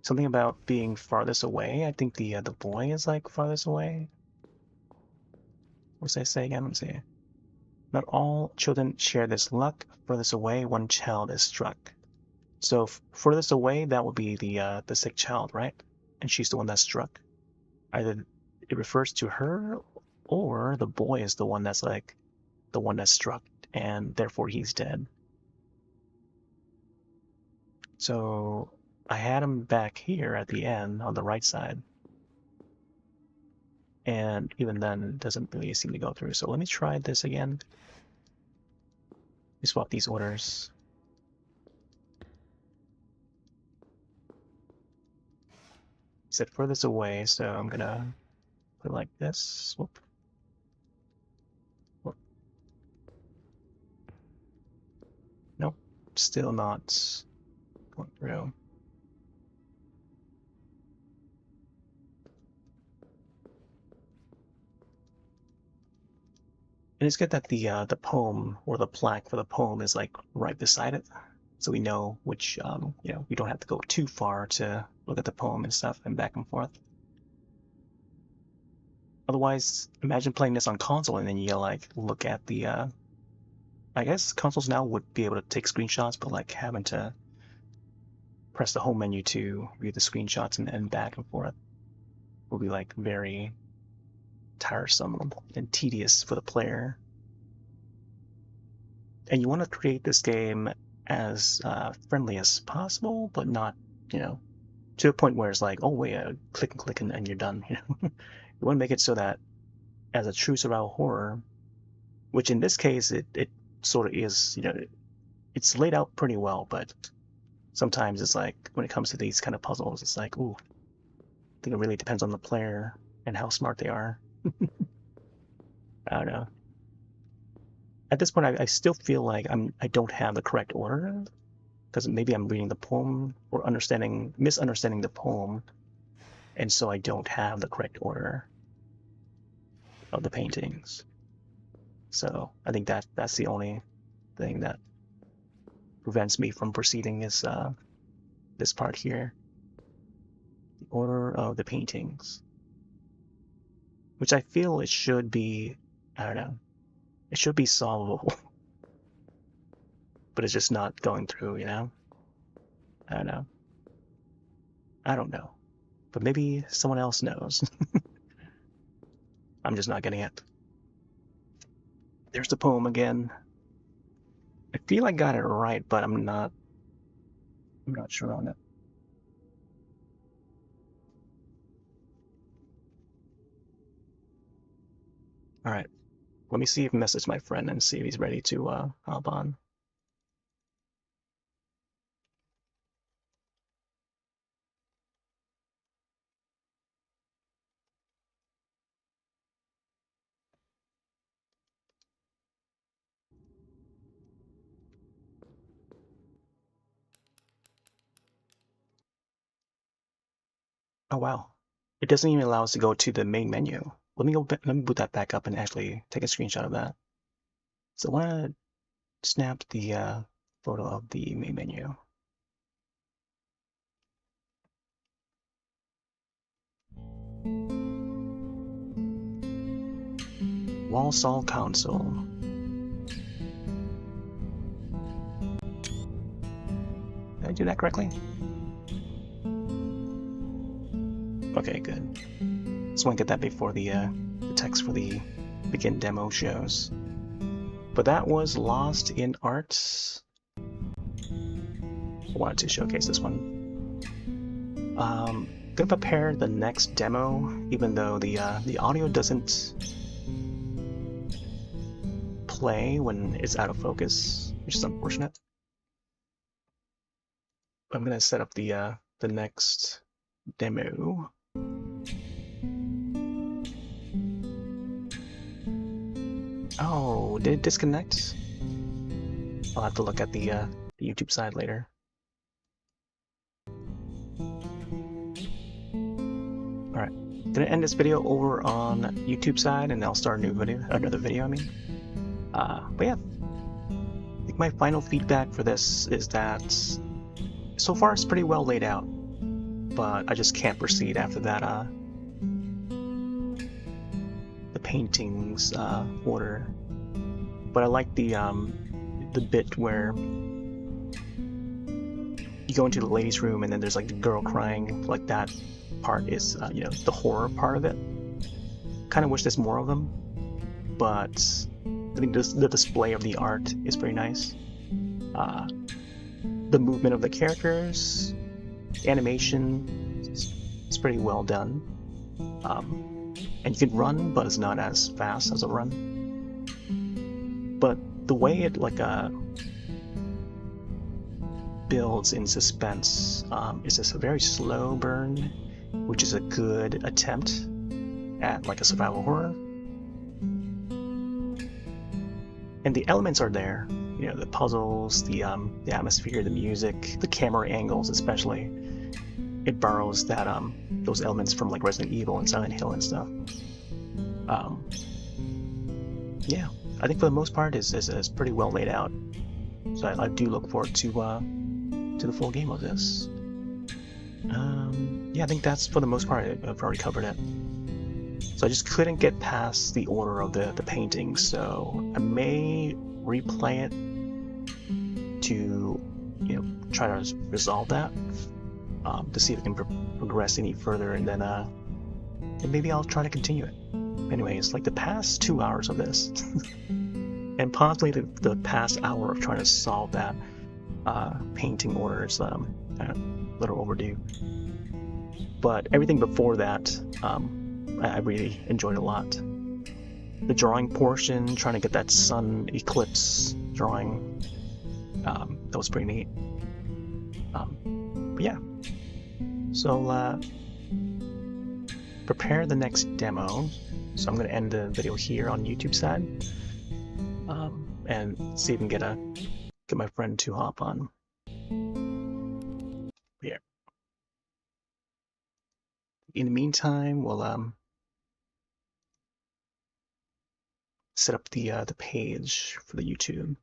Speaker 1: Something about being farthest away. I think the boy is like farthest away. What does I say again? Let's see. Not all children share this luck. Furthest away, one child is struck. So furthest away, that would be the sick child, right? And she's the one that's struck. Either it refers to her, or the boy is the one that's like the one that's struck, and therefore he's dead. So I had him back here at the end on the right side, and even then it doesn't really seem to go through. So let me try this again. Let me swap these orders. He said furthest away, so I'm gonna put it like this. Whoop. Whoop. Nope, still not going through. And it's good that the poem, or the plaque for the poem, is like right beside it. so we know which, you know, we don't have to go too far to look at the poem and stuff and back and forth. Otherwise, imagine playing this on console and then you like look at the, I guess consoles now would be able to take screenshots, but like having to press the home menu to view the screenshots and back and forth will be like very tiresome and tedious for the player. And you want to create this game as friendly as possible, but not, you know, to a point where it's like, oh wait, click and click and you're done. You know, you want to make it so that as a true survival horror, which in this case it sort of is, you know, it's laid out pretty well, but sometimes it's like when it comes to these kind of puzzles, it's like, ooh, I think it really depends on the player and how smart they are. I don't know. At this point, I still feel like I don't have the correct order, because maybe I'm reading the poem or misunderstanding the poem, and so I don't have the correct order of the paintings. So I think that's the only thing that prevents me from proceeding is this part here, the order of the paintings, which I feel it should be, I don't know, it should be solvable, but it's just not going through, you know? I don't know. I don't know, but maybe someone else knows. I'm just not getting it. There's the poem again. I feel I got it right, but I'm not sure on it. All right, let me see if I message my friend and see if he's ready to hop on. Oh wow, it doesn't even allow us to go to the main menu. Let me boot that back up and actually take a screenshot of that. So I want to snap the photo of the main menu. Walsall Council. Did I do that correctly? Okay, good. Just want to get that before the text for the begin demo shows. But that was Lost in Art. I wanted to showcase this one. Gonna prepare the next demo, even though the audio doesn't play when it's out of focus, which is unfortunate. I'm gonna set up the next demo. Oh, did it disconnect? I'll have to look at the YouTube side later. Alright, gonna end this video over on YouTube side, and I'll start another video. I mean, but yeah, I think my final feedback for this is that so far it's pretty well laid out, but I just can't proceed after that. The paintings order, but I like the bit where you go into the ladies' room and then there's like the girl crying. Like that part is you know, the horror part of it. Kind of wish there's more of them, but I think the display of the art is pretty nice. The movement of the characters, the animation, it's pretty well done. And you can run, but it's not as fast as a run. But the way it like builds in suspense is just a very slow burn, which is a good attempt at like a survival horror. And the elements are there, you know, the puzzles, the atmosphere, the music, the camera angles especially. It borrows that those elements from like Resident Evil and Silent Hill and stuff. Yeah, I think for the most part is pretty well laid out. So I do look forward to the full game of this. Yeah, I think that's for the most part. I've already covered it. So I just couldn't get past the order of the painting, so I may replay it to, try to resolve that, to see if I can progress any further, and then maybe I'll try to continue it. Anyways, like the past 2 hours of this, and possibly the past hour of trying to solve that painting order is a little overdue. But everything before that, I really enjoyed a lot. The drawing portion, trying to get that sun eclipse drawing, that was pretty neat. But yeah, so prepare the next demo. So I'm going to end the video here on YouTube side, and see if I can get my friend to hop on. But yeah. In the meantime, we'll set up the page for the YouTube.